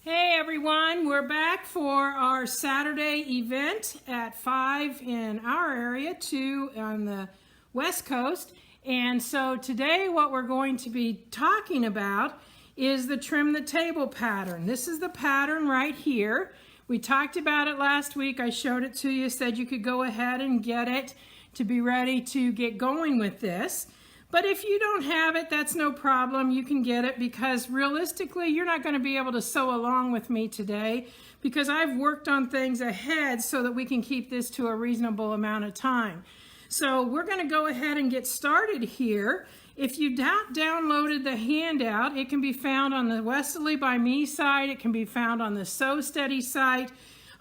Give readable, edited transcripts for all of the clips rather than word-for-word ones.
Hey everyone, we're back for our Saturday event at 5 in our area, 2 on the West Coast. And so today what we're going to be talking about is the trim the table pattern. This is the pattern right here. We talked about it last week. I showed it to you, said you could go ahead and get it to be ready to get going with this. But if you don't have it, that's no problem. You can get it because realistically, you're not going to be able to sew along with me today because I've worked on things ahead so that we can keep this to a reasonable amount of time. So we're going to go ahead and get started here. If you downloaded the handout, it can be found on the Westalee by Me site. It can be found on the Sew Steady site.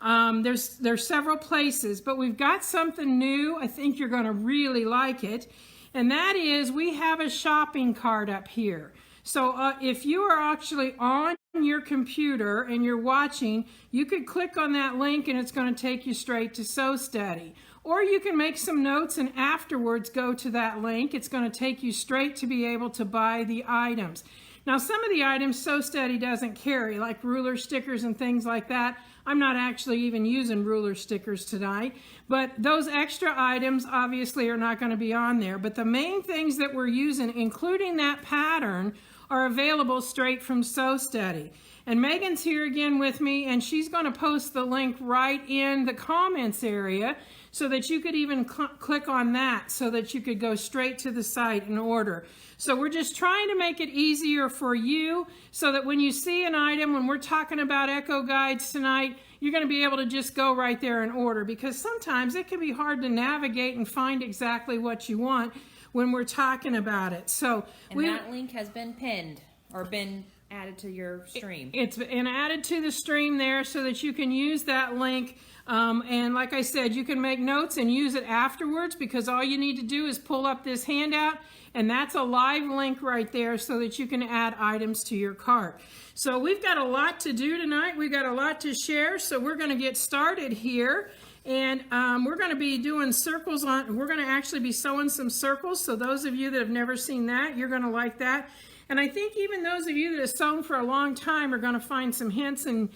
There's several places, but we've got something new. I think you're going to really like it. And that is, we have a shopping cart up here. So if you are actually on your computer and you're watching, you could click on that link and it's going to take you straight to Sew Steady. Or you can make some notes and afterwards go to that link. It's going to take you straight to be able to buy the items. Now some of the items Sew Steady doesn't carry, like ruler stickers and things like that. I'm not actually even using ruler stickers tonight, but those extra items obviously are not going to be on there. But the main things that we're using, including that pattern, are available straight from Sew Steady. And Megan's here again with me, and she's going to post the link right in the comments area so that you could even click on that so that you could go straight to the site and order. So we're just trying to make it easier for you so that when you see an item, when we're talking about echo guides tonight, you're going to be able to just go right there and order, because sometimes it can be hard to navigate and find exactly what you want when we're talking about it. So that link has been pinned or been added to your stream. It's been added to the stream there so that you can use that link. And like I said, you can make notes and use it afterwards, because all you need to do is pull up this handout, and that's a live link right there so that you can add items to your cart. So we've got a lot to do tonight. We've got a lot to share, so we're going to get started here. And we're going to be doing circles on, we're going to actually be sewing some circles. So those of you that have never seen that, you're going to like that. And I think even those of you that have sewn for a long time are going to find some hints and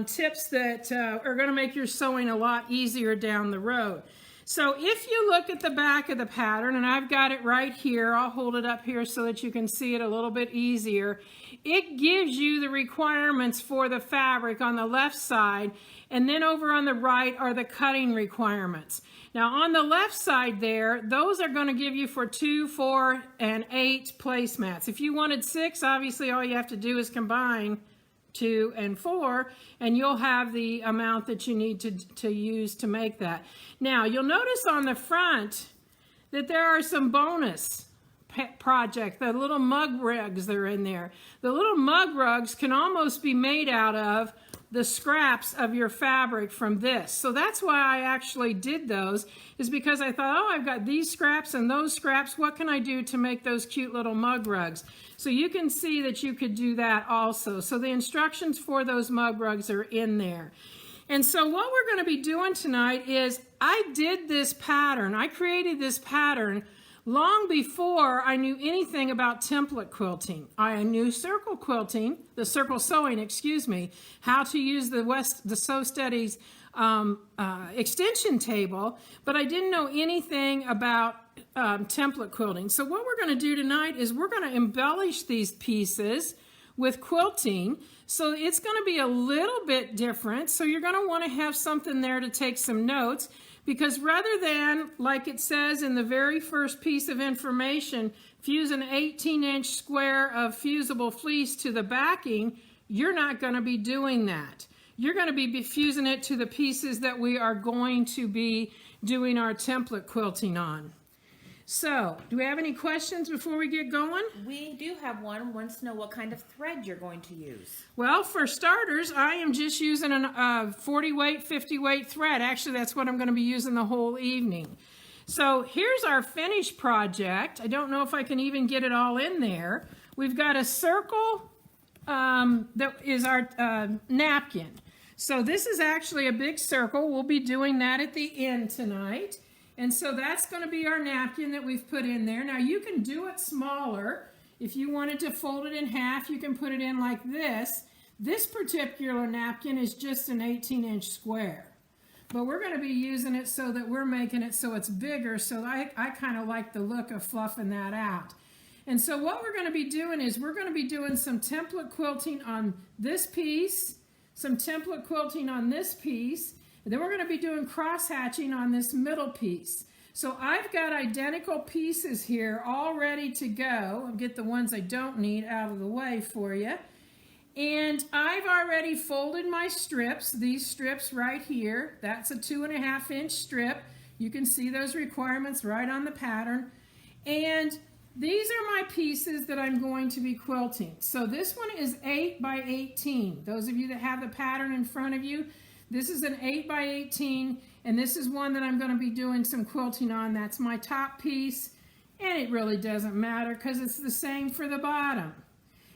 tips that are going to make your sewing a lot easier down the road. So if you look at the back of the pattern, and I've got it right here, I'll hold it up here so that you can see it a little bit easier. It gives you the requirements for the fabric on the left side, and then over on the right are the cutting requirements. Now on the left side there, those are going to give you for 2, 4, and 8 placemats. If you wanted 6, obviously all you have to do is combine 2 and 4, and you'll have the amount that you need to use to make that. Now you'll notice on the front that there are some bonus project, the little mug rugs that are in there. The little mug rugs can almost be made out of the scraps of your fabric from this. So that's why I actually did those, is because I thought, oh, I've got these scraps and those scraps. What can I do to make those cute little mug rugs? So you can see that you could do that also. So the instructions for those mug rugs are in there. And so what we're going to be doing tonight is, I did this pattern. I created this pattern long before I knew anything about template quilting. I knew circle quilting, the circle sewing, excuse me, how to use the Sew Steady's extension table, but I didn't know anything about template quilting. So what we're going to do tonight is we're going to embellish these pieces with quilting. So it's going to be a little bit different. So you're going to want to have something there to take some notes, because rather than, like it says in the very first piece of information, fuse an 18-inch square of fusible fleece to the backing, you're not going to be doing that. You're going to be fusing it to the pieces that we are going to be doing our template quilting on. So, do we have any questions before we get going? We do have one. Wants to know what kind of thread you're going to use. Well, for starters, I am just using a 40 weight, 50 weight thread. Actually, that's what I'm going to be using the whole evening. So here's our finished project. I don't know if I can even get it all in there. We've got a circle that is our napkin. So this is actually a big circle. We'll be doing that at the end tonight. And so that's going to be our napkin that we've put in there. Now you can do it smaller. If you wanted to fold it in half, you can put it in like this. This particular napkin is just an 18-inch square, but we're going to be using it so that we're making it so it's bigger, so I kind of like the look of fluffing that out. And so what we're going to be doing is we're going to be doing some template quilting on this piece, some template quilting on this piece, and then we're going to be doing cross hatching on this middle piece. So I've got identical pieces here all ready to go. I'll get the ones I don't need out of the way for you. And I've already folded my strips, these strips right here. That's a 2.5-inch strip. You can see those requirements right on the pattern. And these are my pieces that I'm going to be quilting. So this one is 8 by 18. Those of you that have the pattern in front of you, this is an 8 by 18, and this is one that I'm going to be doing some quilting on. That's my top piece, and it really doesn't matter because it's the same for the bottom.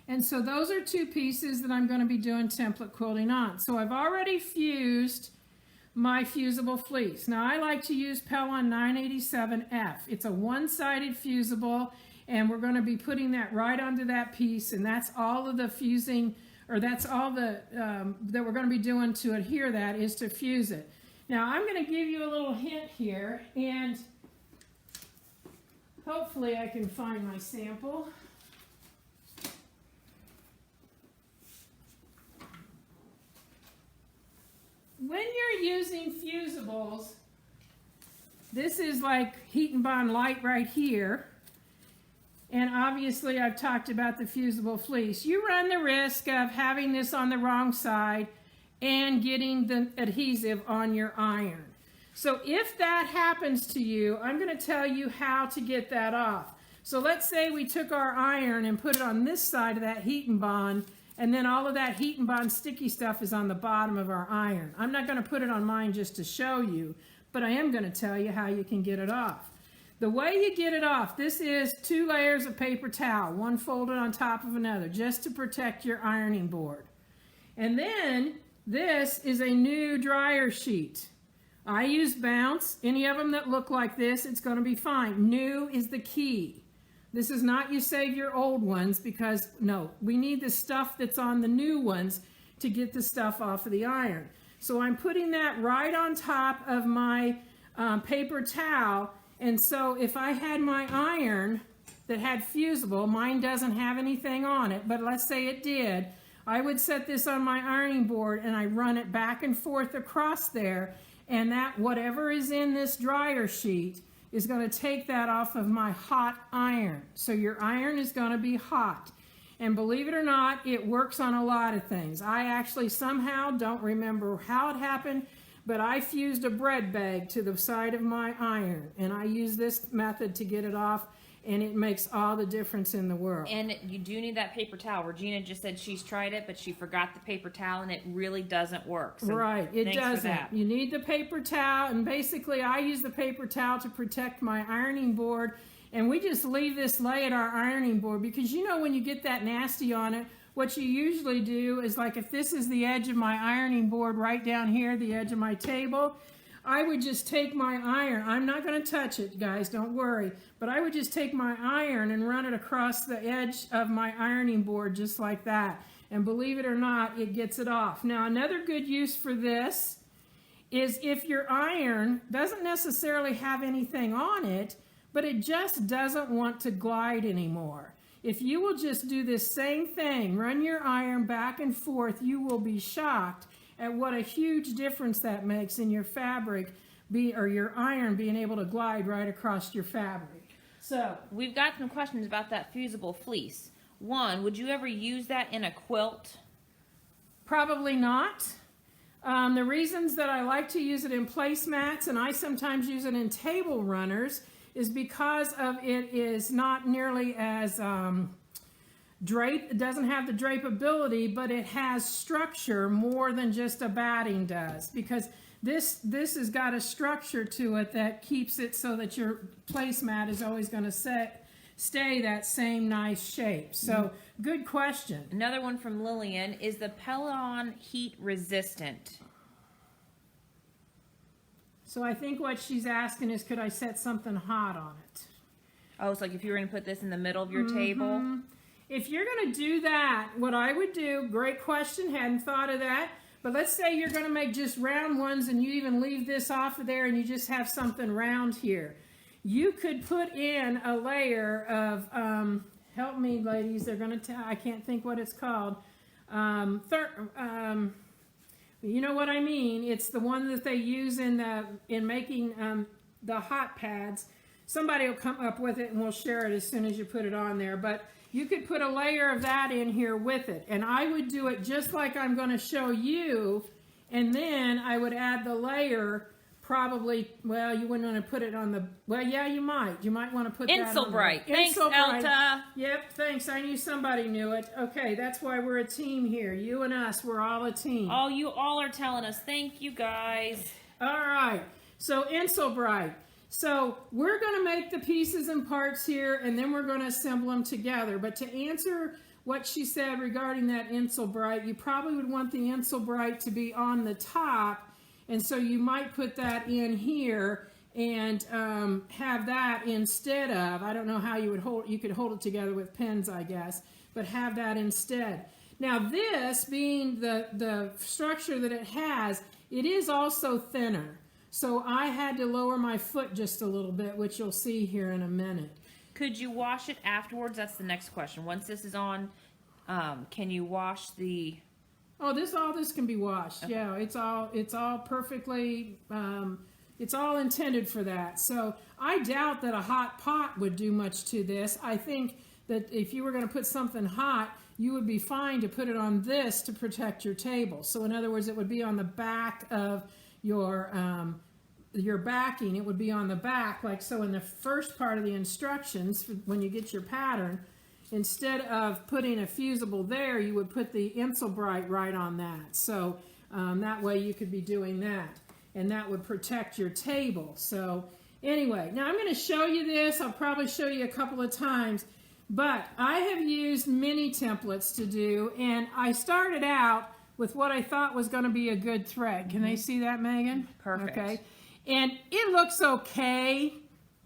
And so those are two pieces that I'm going to be doing template quilting on. So I've already fused my fusible fleece. Now I like to use Pellon 987F. It's a one-sided fusible, and we're going to be putting that right onto that piece, and that's all of the fusing, or that's all the that we're going to be doing to adhere that is to fuse it. Now I'm going to give you a little hint here, and hopefully I can find my sample. When you're using fusibles, this is like Heat and Bond Light right here. And obviously I've talked about the fusible fleece. You run the risk of having this on the wrong side and getting the adhesive on your iron. So if that happens to you, I'm going to tell you how to get that off. So let's say we took our iron and put it on this side of that Heat and Bond, and then all of that Heat and Bond sticky stuff is on the bottom of our iron. I'm not going to put it on mine just to show you, but I am going to tell you how you can get it off. The way you get it off, this is 2 layers of paper towel, one folded on top of another, just to protect your ironing board. And then this is a new dryer sheet. I use Bounce. Any of them that look like this, it's going to be fine. New is the key. This is not you save your old ones, because no, we need the stuff that's on the new ones to get the stuff off of the iron. So I'm putting that right on top of my paper towel. And so if I had my iron that had fusible, mine doesn't have anything on it, but let's say it did, I would set this on my ironing board and I run it back and forth across there, and that whatever is in this dryer sheet is going to take that off of my hot iron. So your iron is going to be hot. And believe it or not, it works on a lot of things. I actually somehow don't remember how it happened, but I fused a bread bag to the side of my iron, and I use this method to get it off, and it makes all the difference in the world. And you do need that paper towel. Regina just said she's tried it, but she forgot the paper towel, and it really doesn't work. So right, it doesn't. You need the paper towel, and basically I use the paper towel to protect my ironing board, and we just leave this lay at our ironing board, because you know when you get that nasty on it, what you usually do is, like, if this is the edge of my ironing board right down here, the edge of my table, I would just take my iron. I'm not going to touch it, guys, don't worry. But I would just take my iron and run it across the edge of my ironing board just like that. And believe it or not, it gets it off. Now, another good use for this is if your iron doesn't necessarily have anything on it, but it just doesn't want to glide anymore. If you will just do this same thing, run your iron back and forth, you will be shocked at what a huge difference that makes in your fabric, or your iron being able to glide right across your fabric. So we've got some questions about that fusible fleece. One, would you ever use that in a quilt? Probably not. The reasons that I like to use it in placemats, and I sometimes use it in table runners, is because of it is not nearly as it doesn't have the drapeability, but it has structure more than just a batting does, because this has got a structure to it that keeps it so that your placemat is always going to stay that same nice shape. So good question. Another one from Lillian, is the Pellon heat resistant? So I think what she's asking is, could I set something hot on it? Oh, it's like if you were going to put this in the middle of your table? if you're going to do that, what I would do, great question, hadn't thought of that, but let's say you're going to make just round ones and you even leave this off of there and you just have something round here. You could put in a layer of, help me ladies, they're going to tell, I can't think what it's called, you know what I mean. It's the one that they use in making the hot pads. Somebody will come up with it and we'll share it as soon as you put it on there. But you could put a layer of that in here with it. And I would do it just like I'm going to show you. And then I would add the layer, probably, well, you wouldn't want to put it on the, well, yeah, you might. You might want to put that on Insulbright. Thanks, Insulbright. Elta. Yep, thanks. I knew somebody knew it. Okay, that's why we're a team here. You and us, we're all a team. Oh, you all are telling us. Thank you, guys. All right, so Insulbright. So we're going to make the pieces and parts here, and then we're going to assemble them together. But to answer what she said regarding that Insulbright, you probably would want the Insulbright to be on the top, and so you might put that in here and have that instead of, I don't know how you would hold, you could hold it together with pins, I guess, but have that instead. Now this, being the structure that it has, it is also thinner. So I had to lower my foot just a little bit, which you'll see here in a minute. Could you wash it afterwards? That's the next question. Once this is on, can you wash the... Oh, all this can be washed. Okay. Yeah, it's all perfectly, it's all intended for that. So I doubt that a hot pot would do much to this. I think that if you were going to put something hot, you would be fine to put it on this to protect your table. So in other words, it would be on the back of your backing. It would be on the back, like so in the first part of the instructions when you get your pattern. Instead of putting a fusible there, you would put the Insulbright right on that. So that way you could be doing that, and that would protect your table. So anyway, now I'm going to show you this. I'll probably show you a couple of times, but I have used mini templates to do, and I started out with what I thought was going to be a good thread. Can they see that, Megan? Perfect. Okay. And it looks okay,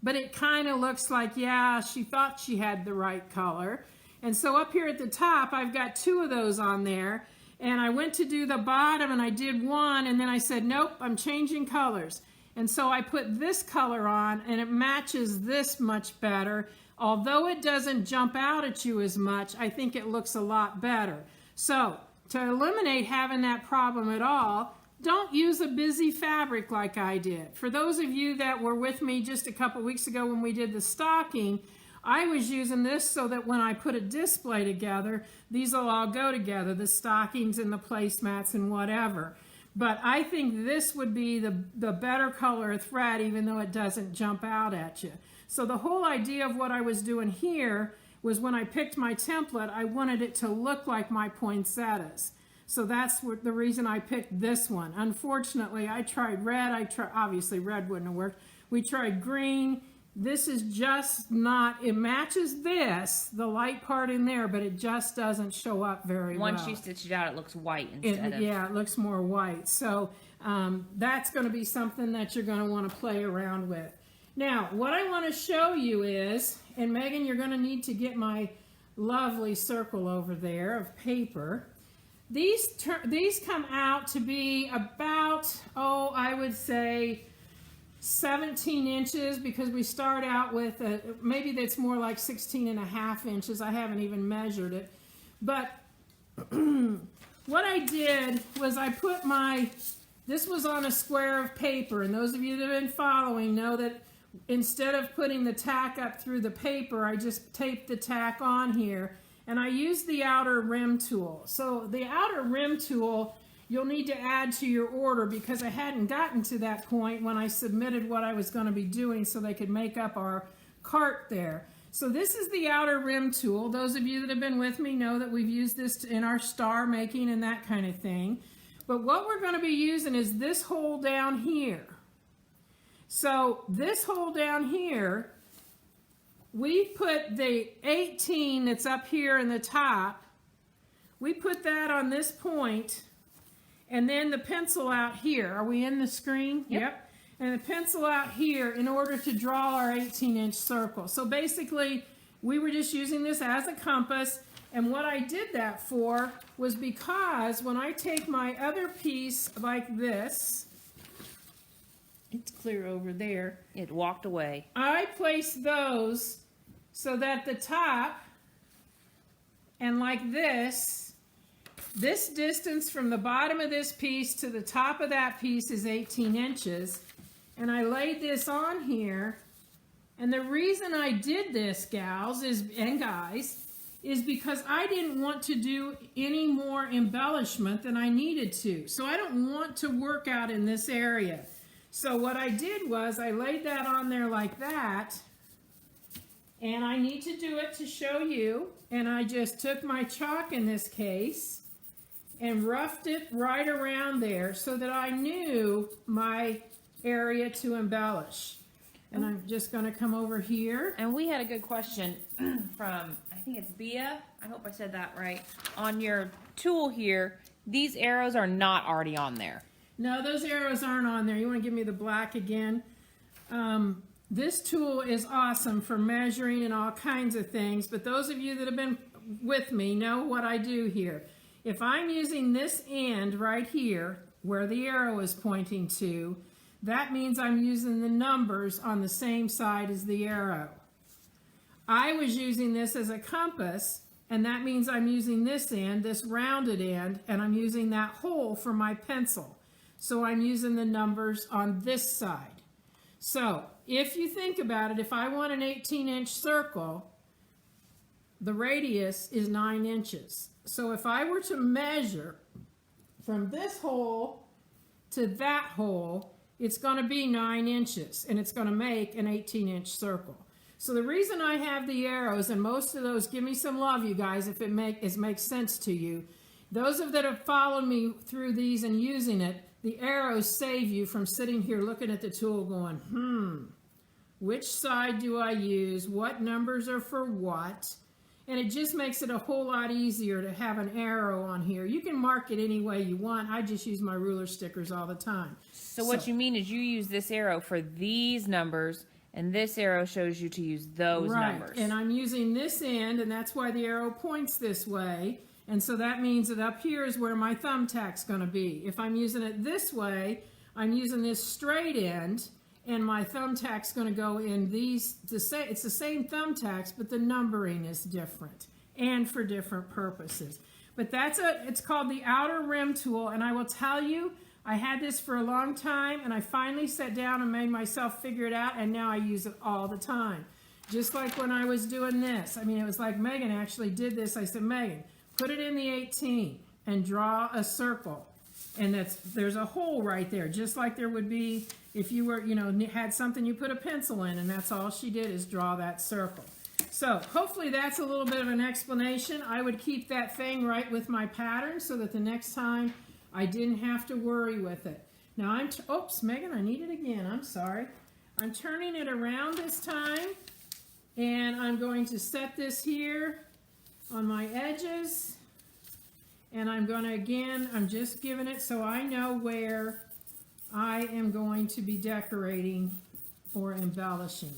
but it kind of looks like, yeah, she thought she had the right color. And so up here at the top, I've got 2 of those on there. And I went to do the bottom and I did one, and then I said, nope, I'm changing colors. And so I put this color on, and it matches this much better. Although it doesn't jump out at you as much, I think it looks a lot better. So to eliminate having that problem at all, don't use a busy fabric like I did. For those of you that were with me just a couple weeks ago when we did the stocking, I was using this so that when I put a display together, these will all go together, the stockings and the placemats and whatever. But I think this would be the better color of thread, even though it doesn't jump out at you. So the whole idea of what I was doing here was when I picked my template, I wanted it to look like my poinsettias. So that's the reason I picked this one. Unfortunately, I tried red. Obviously red wouldn't have worked. We tried green. This is just not, it matches this, the light part in there, but it just doesn't show up very well. Once you stitch it out, it looks white instead of... Yeah, it looks more white. So that's going to be something that you're going to want to play around with. Now, what I want to show you is, and Megan, you're going to need to get my lovely circle over there of paper. These come out to be about, I would say 17 inches, because we start out with, maybe that's more like 16.5 inches. I haven't even measured it. But what I did was I put this was on a square of paper, and those of you that have been following know that instead of putting the tack up through the paper, I just taped the tack on here, and I used the outer rim tool. So the outer rim tool you'll need to add to your order, because I hadn't gotten to that point when I submitted what I was going to be doing so they could make up our cart there. So this is the outer rim tool. Those of you that have been with me know that we've used this in our star making and that kind of thing. But what we're going to be using is this hole down here. So this hole down here, we put the 18 that's up here in the top, we put that on this point, and then the pencil out here. Are we in the screen? Yep. And the pencil out here in order to draw our 18-inch circle. So basically, we were just using this as a compass, And what I did that for was because when I take my other piece like this, it's clear over there, It walked away. I place those so that the top, and like this distance from the bottom of this piece to the top of that piece is 18 inches. And I laid this on here. And the reason I did this, gals and guys, is because I didn't want to do any more embellishment than I needed to. So I don't want to work out in this area. So what I did was I laid that on there like that. And I need to do it to show you. And I just took my chalk in this case and roughed it right around there so that I knew my area to embellish. And I'm just going to come over here. And we had a good question from, I think it's Bia. I hope I said that right. On your tool here, these arrows are not already on there. No, those arrows aren't on there. You want to give me the black again? This tool is awesome for measuring and all kinds of things, but those of you that have been with me know what I do here. If I'm using this end right here, where the arrow is pointing to, that means I'm using the numbers on the same side as the arrow. I was using this as a compass, and that means I'm using this end, this rounded end, and I'm using that hole for my pencil. So I'm using the numbers on this side. So if you think about it, if I want an 18-inch circle, the radius is 9 inches. So if I were to measure from this hole to that hole, it's going to be 9 inches, and it's going to make an 18-inch circle. So the reason I have the arrows, and most of those, give me some love, you guys, if it makes sense to you. Those of that have followed me through these and using it, the arrows save you from sitting here looking at the tool going, which side do I use? What numbers are for what? And it just makes it a whole lot easier to have an arrow on here. You can mark it any way you want. I just use my ruler stickers all the time. So what you mean is you use this arrow for these numbers, and this arrow shows you to use those numbers. Right, and I'm using this end, and that's why the arrow points this way. And so that means that up here is where my thumbtack's going to be. If I'm using it this way, I'm using this straight end, and my thumbtack's going to go in these. It's the same thumbtacks, but the numbering is different and for different purposes. But it's called the outer rim tool, and I will tell you, I had this for a long time, and I finally sat down and made myself figure it out, and now I use it all the time. Just like when I was doing this. I mean, it was like Megan actually did this. I said, Megan, put it in the 18 and draw a circle. And there's a hole right there, just like there would be if you were, had something you put a pencil in, and that's all she did is draw that circle. So hopefully that's a little bit of an explanation. I would keep that thing right with my pattern so that the next time I didn't have to worry with it. Now oops, Megan, I need it again. I'm sorry. I'm turning it around this time, and I'm going to set this here on my edges. And I'm going to, again, I'm just giving it so I know where I am going to be decorating or embellishing.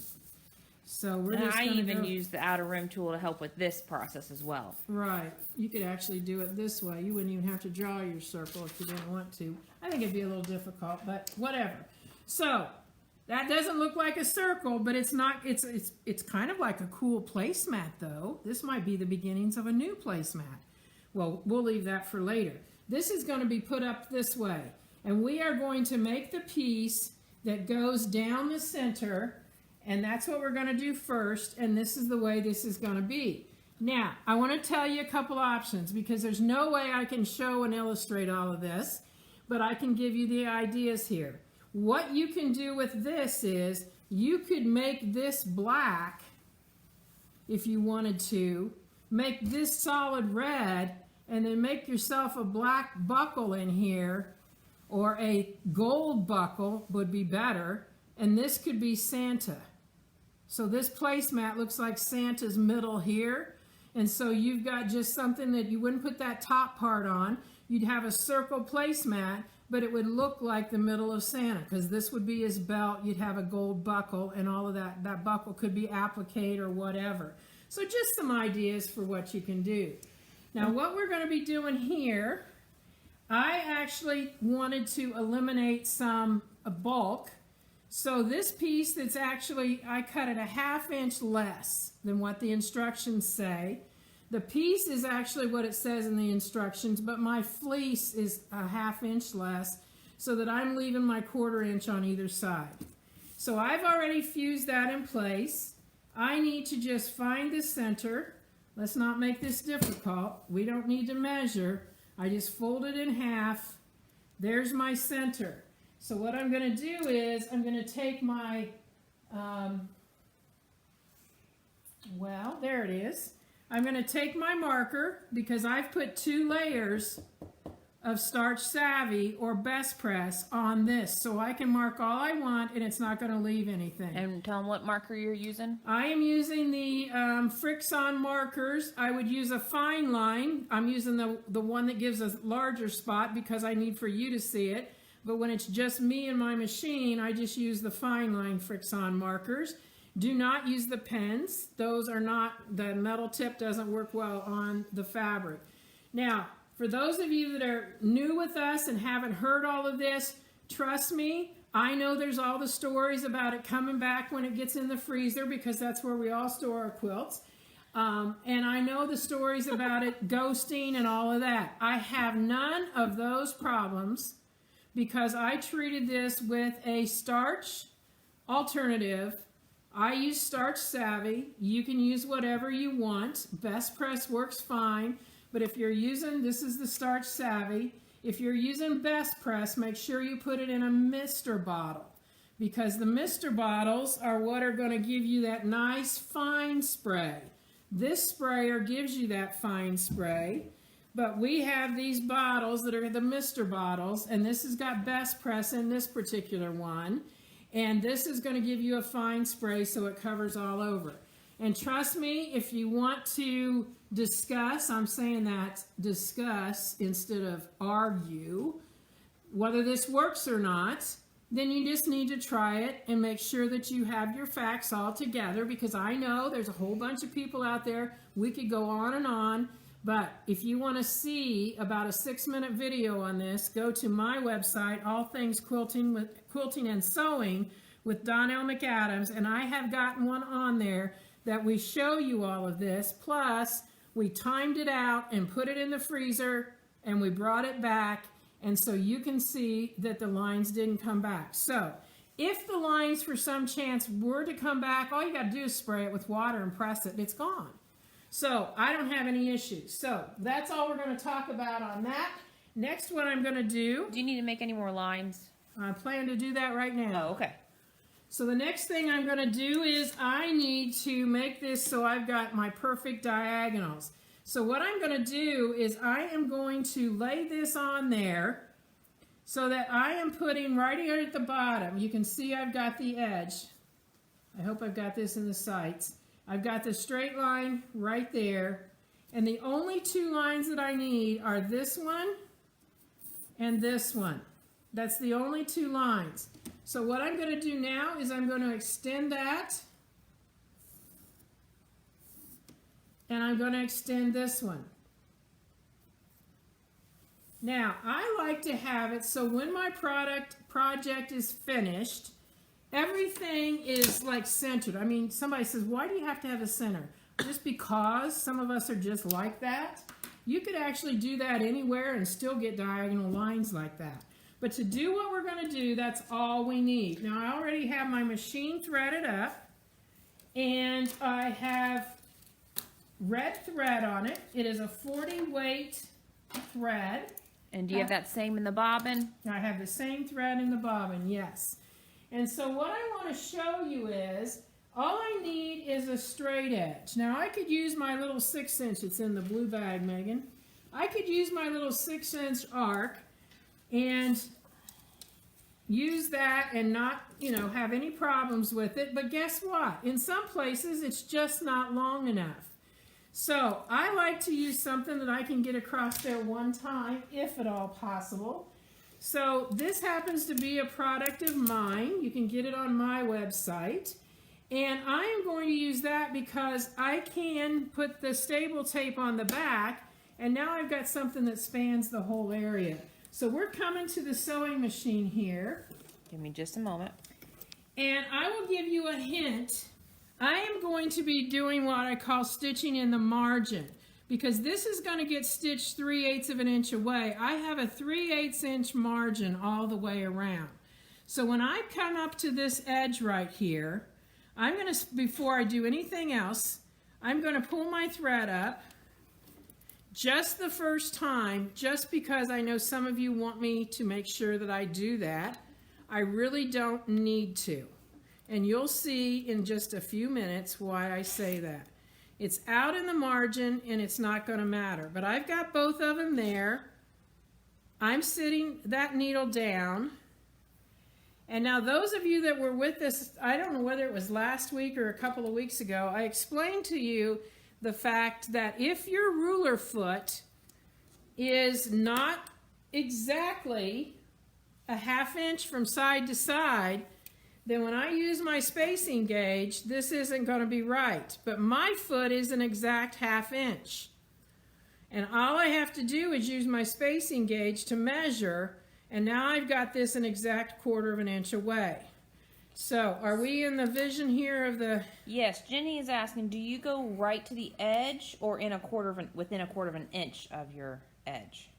So we're just going to even use the outer rim tool to help with this process as well. Right. You could actually do it this way. You wouldn't even have to draw your circle if you didn't want to. I think it'd be a little difficult, but whatever. So that doesn't look like a circle, but it's not. It's kind of like a cool placemat, though. This might be the beginnings of a new placemat. Well, we'll leave that for later. This is going to be put up this way, and we are going to make the piece that goes down the center, and that's what we're going to do first, and this is the way this is going to be. Now, I want to tell you a couple options because there's no way I can show and illustrate all of this, but I can give you the ideas here. What you can do with this is you could make this black if you wanted to, make this solid red, and then make yourself a black buckle in here, or a gold buckle would be better, and this could be Santa. So this placemat looks like Santa's middle here, and so you've got just something that you wouldn't put that top part on. You'd have a circle placemat, but it would look like the middle of Santa, because this would be his belt. You'd have a gold buckle, and all of that. That buckle could be applique or whatever. So just some ideas for what you can do. Now what we're going to be doing here, I actually wanted to eliminate some bulk. So this piece that's actually, I cut it a 1/2 inch less than what the instructions say. The piece is actually what it says in the instructions, but my fleece is a 1/2 inch less so that I'm leaving my 1/4 inch on either side. So I've already fused that in place. I need to just find the center. Let's not make this difficult. We don't need to measure. I just fold it in half. There's my center. So what I'm going to do is I'm going to take my, well, there it is. I'm going to take my marker because I've put 2 layers of Starch Savvy or Best Press on this, so I can mark all I want and it's not going to leave anything. And tell them what marker you're using. I am using the Frixon markers. I would use a fine line. I'm using the one that gives a larger spot because I need for you to see it. But when it's just me and my machine, I just use the fine line Frixon markers. Do not use the pens. Those are not, the metal tip doesn't work well on the fabric. Now, for those of you that are new with us and haven't heard all of this, trust me, I know there's all the stories about it coming back when it gets in the freezer because that's where we all store our quilts. And I know the stories about it ghosting and all of that. I have none of those problems because I treated this with a starch alternative. I use Starch Savvy. You can use whatever you want. Best Press works fine. But if you're using, this is the Starch Savvy. If you're using Best Press, make sure you put it in a mister bottle because the mister bottles are what are going to give you that nice fine spray. This sprayer gives you that fine spray, but we have these bottles that are the mister bottles, and this has got Best Press in this particular one. And this is going to give you a fine spray so it covers all over. And trust me, if you want to discuss, I'm saying that, discuss instead of argue, whether this works or not, then you just need to try it and make sure that you have your facts all together because I know there's a whole bunch of people out there. We could go on, but if you want to see about a 6-minute video on this, go to my website, All Things Quilting and Sewing with Donelle McAdams, and I have gotten one on there that we show you all of this. Plus, we timed it out and put it in the freezer, and we brought it back, and so you can see that the lines didn't come back. So, if the lines for some chance were to come back, all you got to do is spray it with water and press it, and it's gone. So, I don't have any issues. So, that's all we're going to talk about on that. Next, what I'm going to do... Do you need to make any more lines? I plan to do that right now. Oh, okay. So the next thing I'm going to do is I need to make this so I've got my perfect diagonals. So what I'm going to do is I am going to lay this on there so that I am putting right here at the bottom. You can see I've got the edge. I hope I've got this in the sights. I've got the straight line right there. And the only 2 lines that I need are this one and this one. That's the only 2 lines. So what I'm going to do now is I'm going to extend that. And I'm going to extend this one. Now, I like to have it so when my project is finished, everything is like centered. I mean, somebody says, why do you have to have a center? Just because some of us are just like that. You could actually do that anywhere and still get diagonal lines like that. But to do what we're going to do, that's all we need. Now, I already have my machine threaded up, and I have red thread on it. It is a 40 weight thread. And do you have that same in the bobbin? I have the same thread in the bobbin, yes. And so what I want to show you is, all I need is a straight edge. Now, I could use my little 6-inch, it's in the blue bag, Megan. I could use my little 6-inch arc and use that and not, have any problems with it. But guess what? In some places, it's just not long enough. So I like to use something that I can get across there one time, if at all possible. So this happens to be a product of mine. You can get it on my website. And I am going to use that because I can put the stable tape on the back, and now I've got something that spans the whole area. So we're coming to the sewing machine here. Give me just a moment. And I will give you a hint. I am going to be doing what I call stitching in the margin, because this is going to get stitched 3/8 of an inch away. I have a 3/8 inch margin all the way around. So when I come up to this edge right here, I'm going to, before I do anything else, I'm going to pull my thread up just the first time, just because I know some of you want me to make sure that I do that. I really don't need to. And you'll see in just a few minutes why I say that. It's out in the margin and it's not going to matter. But I've got both of them there. I'm sitting that needle down. And now those of you that were with us, I don't know whether it was last week or a couple of weeks ago, I explained to you the fact that if your ruler foot is not exactly a 1/2 inch from side to side, then when I use my spacing gauge, this isn't going to be right. But my foot is an exact 1/2 inch. And all I have to do is use my spacing gauge to measure, and now I've got this an exact 1/4 of an inch away. So, are we in the vision here of the... Yes, Jenny is asking, do you go right to the edge or within a 1/4 of an inch of your edge?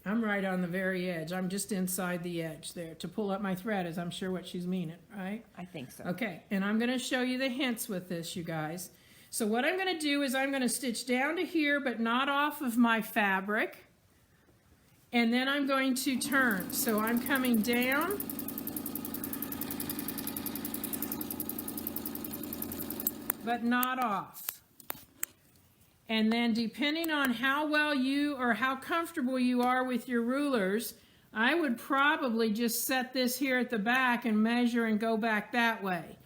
I'm right on the very edge. I'm just inside the edge there to pull up my thread, as I'm sure what she's meaning, right? I think so. Okay, and I'm going to show you the hints with this, you guys. So what I'm going to do is I'm going to stitch down to here, but not off of my fabric. And then I'm going to turn. So I'm coming down. But not off. And then depending on how well you or how comfortable you are with your rulers, I would probably just set this here at the back and measure and go back that way.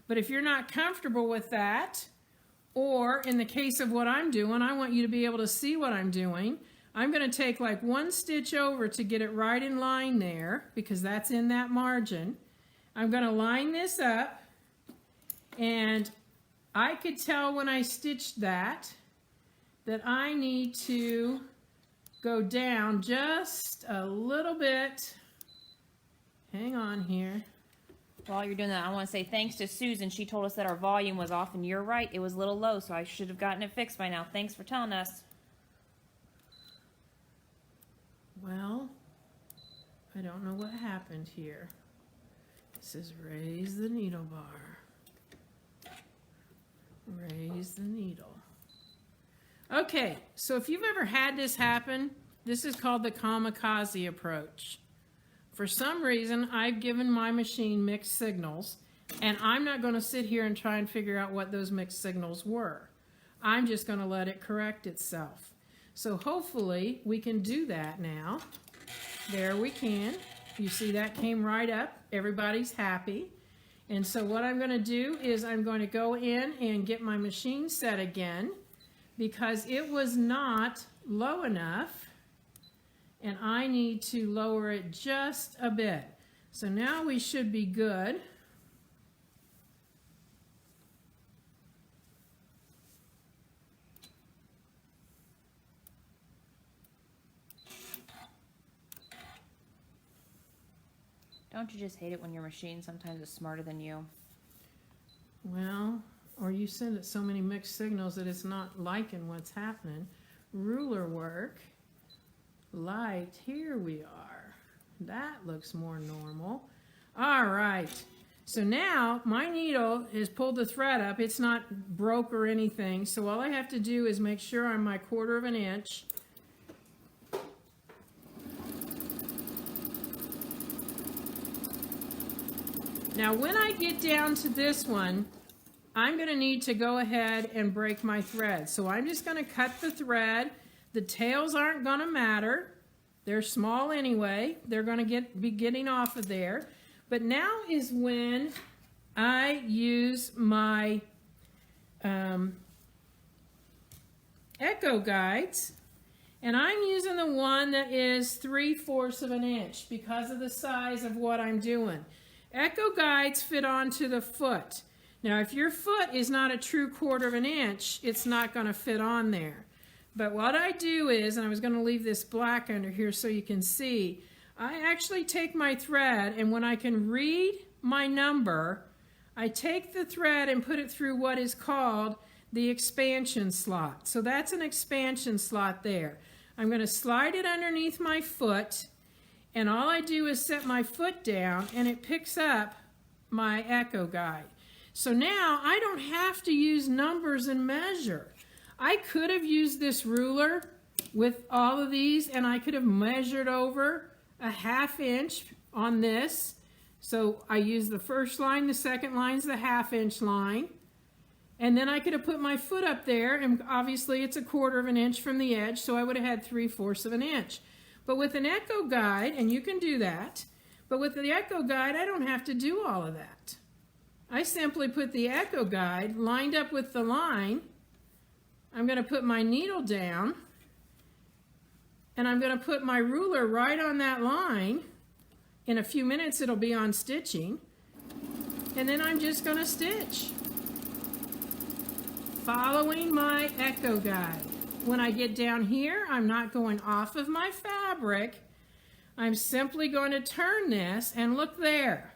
But if you're not comfortable with that, or in the case of what I'm doing, I want you to be able to see what I'm doing. I'm going to take like 1 stitch over to get it right in line there, because that's in that margin. I'm going to line this up, and I could tell when I stitched that I need to go down just a little bit. Hang on here. While you're doing that, I want to say thanks to Susan. She told us that our volume was off, and you're right, it was a little low, so I should have gotten it fixed by now. Thanks for telling us. Well, I don't know what happened here. It says raise the needle bar. Raise the needle. Okay, so if you've ever had this happen, this is called the kamikaze approach. For some reason, I've given my machine mixed signals, and I'm not going to sit here and try and figure out what those mixed signals were. I'm just going to let it correct itself. So hopefully we can do that now. There we can. You see that came right up. Everybody's happy. And so what I'm going to do is I'm going to go in and get my machine set again, because it was not low enough, and I need to lower it just a bit. So now we should be good. Don't you just hate it when your machine sometimes is smarter than you? Well, or you send it so many mixed signals that it's not liking what's happening. Ruler work. Light, here we are. That looks more normal. All right, so now my needle has pulled the thread up. It's not broke or anything, so all I have to do is make sure I'm my 1/4 of an inch. Now when I get down to this one, I'm going to need to go ahead and break my thread. So I'm just going to cut the thread. The tails aren't going to matter. They're small anyway. They're going to be getting off of there. But now is when I use my echo guides. And I'm using the one that is 3/4 of an inch because of the size of what I'm doing. Echo guides fit onto the foot. Now, if your foot is not a true 1/4 of an inch, it's not going to fit on there. But what I do is, and I was going to leave this black under here so you can see, I actually take my thread, and when I can read my number, I take the thread and put it through what is called the expansion slot. So that's an expansion slot there. I'm going to slide it underneath my foot, and all I do is set my foot down, and it picks up my echo guide. So now I don't have to use numbers and measure. I could have used this ruler with all of these, and I could have measured over a 1/2 inch on this. So I use the first line, the second line's the 1/2 inch line. And then I could have put my foot up there, and obviously it's a 1/4 of an inch from the edge, so I would have had 3/4 of an inch. But with an echo guide, and you can do that, but with the echo guide, I don't have to do all of that. I simply put the echo guide lined up with the line. I'm going to put my needle down, and I'm going to put my ruler right on that line. In a few minutes it'll be on stitching, and then I'm just going to stitch, following my echo guide. When I get down here, I'm not going off of my fabric. I'm simply going to turn this, and look there.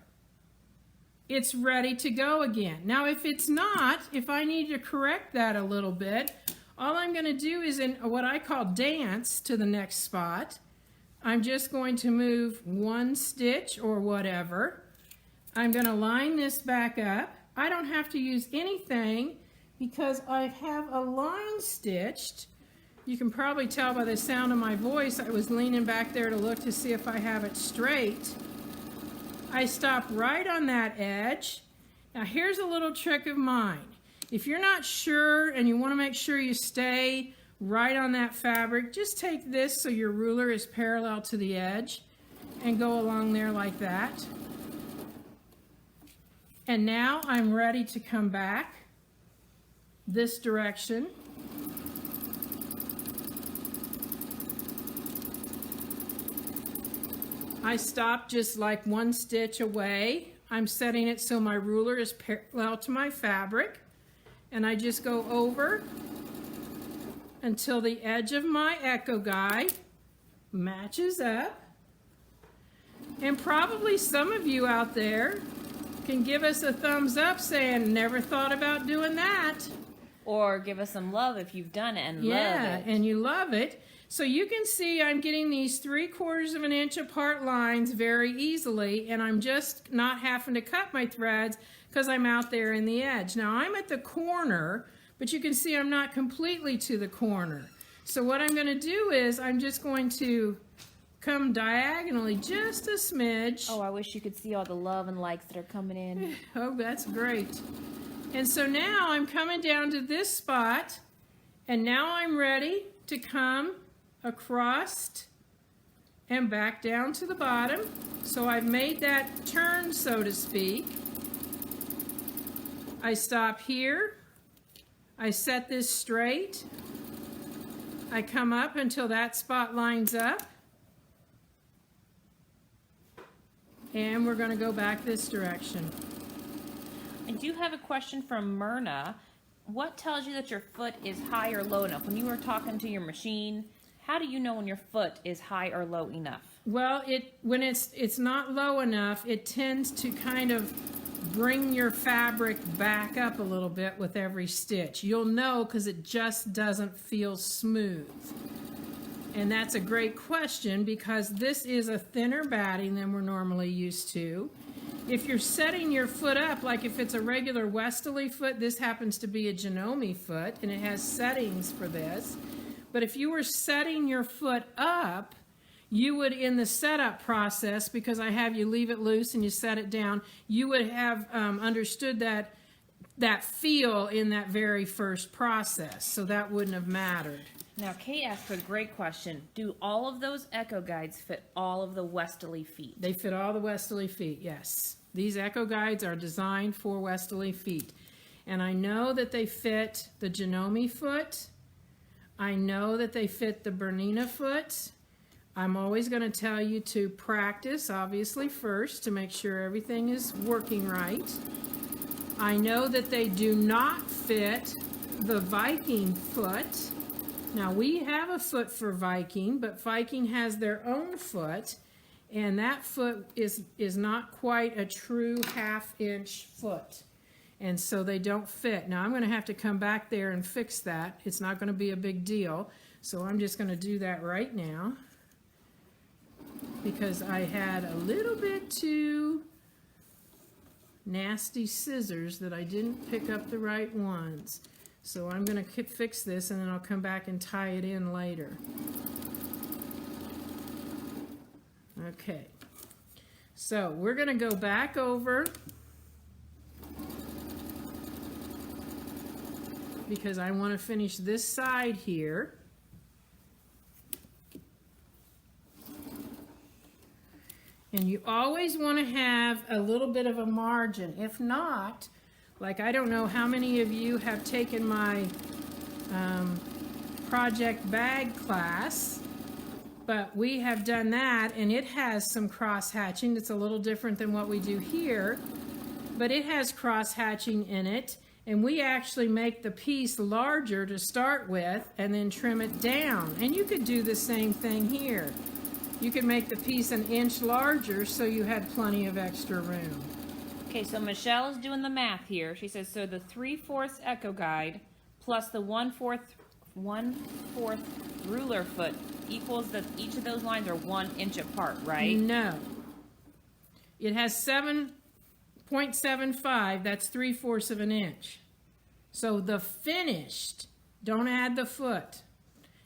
It's ready to go again. Now if it's not, if I need to correct that a little bit, all I'm going to do is in what I call dance to the next spot. I'm just going to move 1 stitch or whatever. I'm going to line this back up. I don't have to use anything because I have a line stitched. You can probably tell by the sound of my voice, I was leaning back there to look to see if I have it straight. I stop right on that edge. Now here's a little trick of mine. If you're not sure and you want to make sure you stay right on that fabric, just take this so your ruler is parallel to the edge and go along there like that. And now I'm ready to come back this direction. I stop just like 1 stitch away. I'm setting it so my ruler is parallel to my fabric, and I just go over until the edge of my echo guide matches up. And probably some of you out there can give us a thumbs up saying, never thought about doing that. Or give us some love if you've done it and love it. Yeah, and you love it. So you can see I'm getting these 3/4 of an inch apart lines very easily, and I'm just not having to cut my threads because I'm out there in the edge. Now I'm at the corner, but you can see I'm not completely to the corner. So what I'm going to do is I'm just going to come diagonally just a smidge. Oh, I wish you could see all the love and likes that are coming in. Oh, that's great. And so now I'm coming down to this spot, and now I'm ready to come across and back down to the bottom. So I've made that turn, so to speak. I stop here. I set this straight. I come up until that spot lines up. And we're going to go back this direction. I do have a question from Myrna. What tells you that your foot is high or low enough? When you were talking to your machine, how do you know when your foot is high or low enough? Well, when it's not low enough, it tends to kind of bring your fabric back up a little bit with every stitch. You'll know because it just doesn't feel smooth. And that's a great question because this is a thinner batting than we're normally used to. If you're setting your foot up, like if it's a regular Westalee foot, this happens to be a Janome foot, and it has settings for this. But if you were setting your foot up, you would, in the setup process, because I have you leave it loose and you set it down, you would have understood that feel in that very first process, so that wouldn't have mattered. Now, Kate asked a great question. Do all of those echo guides fit all of the Westalee feet? They fit all the Westalee feet, yes. These echo guides are designed for Westalee feet. And I know that they fit the Janome foot. I know that they fit the Bernina foot. I'm always going to tell you to practice, obviously, first to make sure everything is working right. I know that they do not fit the Viking foot. Now we have a foot for Viking, but Viking has their own foot, and that foot is not quite a true 1/2 inch foot. And so they don't fit. Now I'm going to have to come back there and fix that. It's not going to be a big deal. So I'm just going to do that right now, because I had a little bit too nasty scissors that I didn't pick up the right ones. So I'm going to fix this, and then I'll come back and tie it in later. Okay, so we're going to go back over, because I want to finish this side here. And you always want to have a little bit of a margin. If not, like, I don't know how many of you have taken my project bag class, but we have done that, and it has some cross hatching. It's a little different than what we do here, but it has cross hatching in it, and we actually make the piece larger to start with and then trim it down. And you could do the same thing here. You could make the piece 1 inch larger so you had plenty of extra room. Okay, so Michelle is doing the math here. She says, so the 3/4 echo guide plus the 1/4 ruler foot equals that each of those lines are 1 inch apart, right? No. It has 7.75, that's 3/4 of an inch. So the finished, don't add the foot.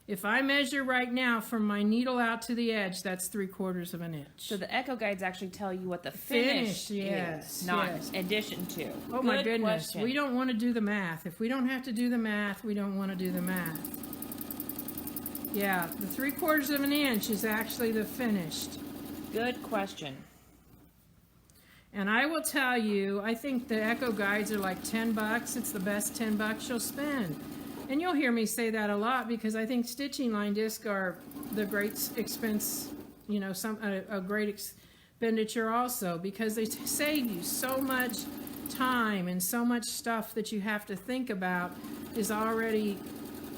If I measure right now from my needle out to the edge, that's 3/4 of an inch. So the echo guides actually tell you what the finish yes, is, not yes. addition to. Oh Good my goodness, question. we don't want to do the math. If we don't have to do the math, we don't want to do the math. Yeah, the 3/4 of an inch is actually the finished. Good question. And I will tell you, I think the echo guides are like $10. It's the best $10 you'll spend. And you'll hear me say that a lot, because I think stitching line discs are the great expense, you know, a great expenditure also, because they save you so much time, and so much stuff that you have to think about is already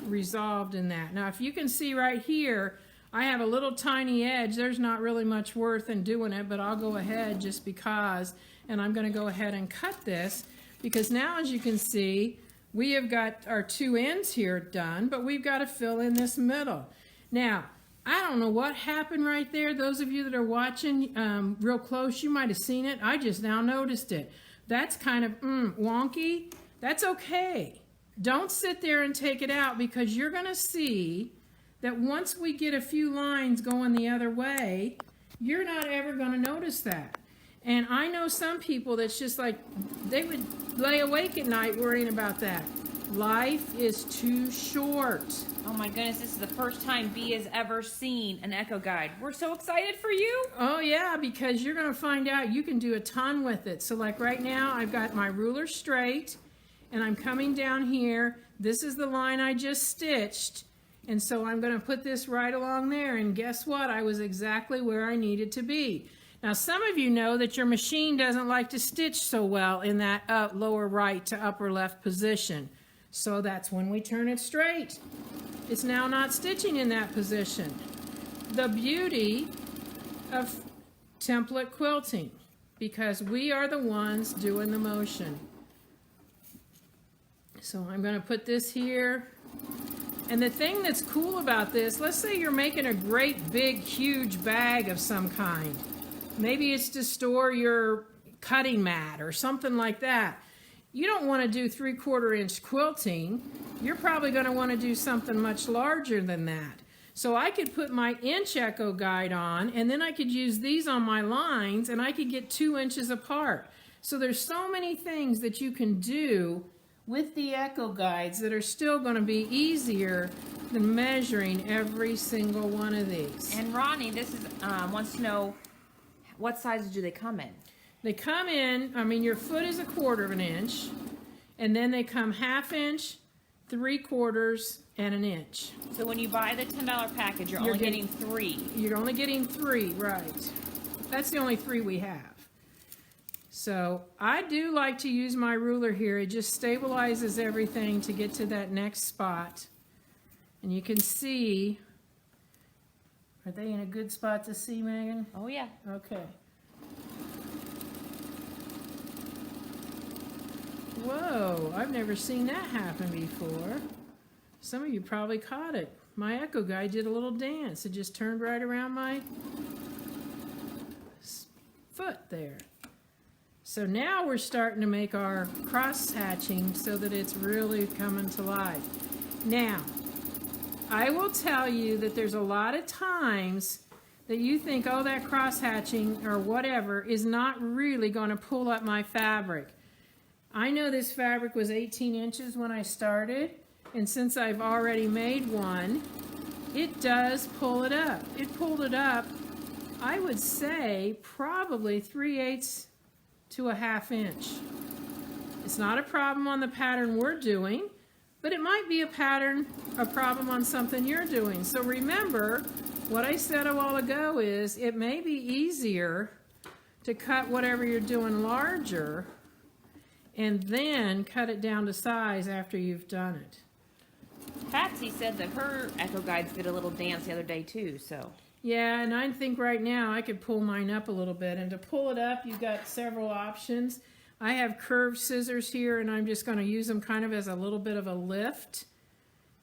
resolved in that. Now, if you can see right here, I have a little tiny edge. There's not really much worth in doing it, but I'll go ahead just because, and I'm going to go ahead and cut this, because now, as you can see, we have got our 2 ends here done, but we've got to fill in this middle. Now, I don't know what happened right there. Those of you that are watching real close, you might have seen it. I just now noticed it. That's kind of wonky. That's okay. Don't sit there and take it out, because you're going to see that once we get a few lines going the other way, you're not ever going to notice that. And I know some people that's just like, they would lay awake at night worrying about that. Life is too short. Oh my goodness, this is the first time B has ever seen an echo guide. We're so excited for you. Oh yeah, because you're going to find out you can do a ton with it. So like right now, I've got my ruler straight, and I'm coming down here. This is the line I just stitched. And so I'm going to put this right along there, and guess what? I was exactly where I needed to be. Now, some of you know that your machine doesn't like to stitch so well in that lower right to upper left position. So that's when we turn it straight. It's now not stitching in that position. The beauty of template quilting, because we are the ones doing the motion. So I'm going to put this here. And the thing that's cool about this, let's say you're making a great big huge bag of some kind. Maybe it's to store your cutting mat or something like that. You don't want to do 3/4 inch quilting. You're probably going to want to do something much larger than that. So I could put my inch echo guide on, and then I could use these on my lines, and I could get 2 inches apart. So there's so many things that you can do with the echo guides that are still going to be easier than measuring every single one of these. And Ronnie, this is wants to know, what sizes do they come in? They come in, I mean, your foot is 1/4 inch, and then they come 1/2 inch, 3/4, and 1 inch. So when you buy the $10 package, you're only getting 3. You're only getting 3, right. That's the only 3 we have. So I do like to use my ruler here. It just stabilizes everything to get to that next spot. And you can see, are they in a good spot to see, Megan? Oh yeah. Okay. Whoa, I've never seen that happen before. Some of you probably caught it. My Echo Guy did a little dance. It just turned right around my foot there. So now we're starting to make our cross hatching so that it's really coming to life. Now, I will tell you that there's a lot of times that you think, oh, that cross hatching or whatever is not really going to pull up my fabric. I know this fabric was 18 inches when I started, and since I've already made one, it does pull it up. It pulled it up, I would say, probably 3/8 to a 1/2 inch. It's not a problem on the pattern we're doing, but it might be a problem on something you're doing. So remember, what I said a while ago is it may be easier to cut whatever you're doing larger and then cut it down to size after you've done it. Patsy said that her Echo Guides did a little dance the other day too, so. Yeah, and I think right now I could pull mine up a little bit. And to pull it up, you've got several options. I have curved scissors here, and I'm just going to use them kind of as a little bit of a lift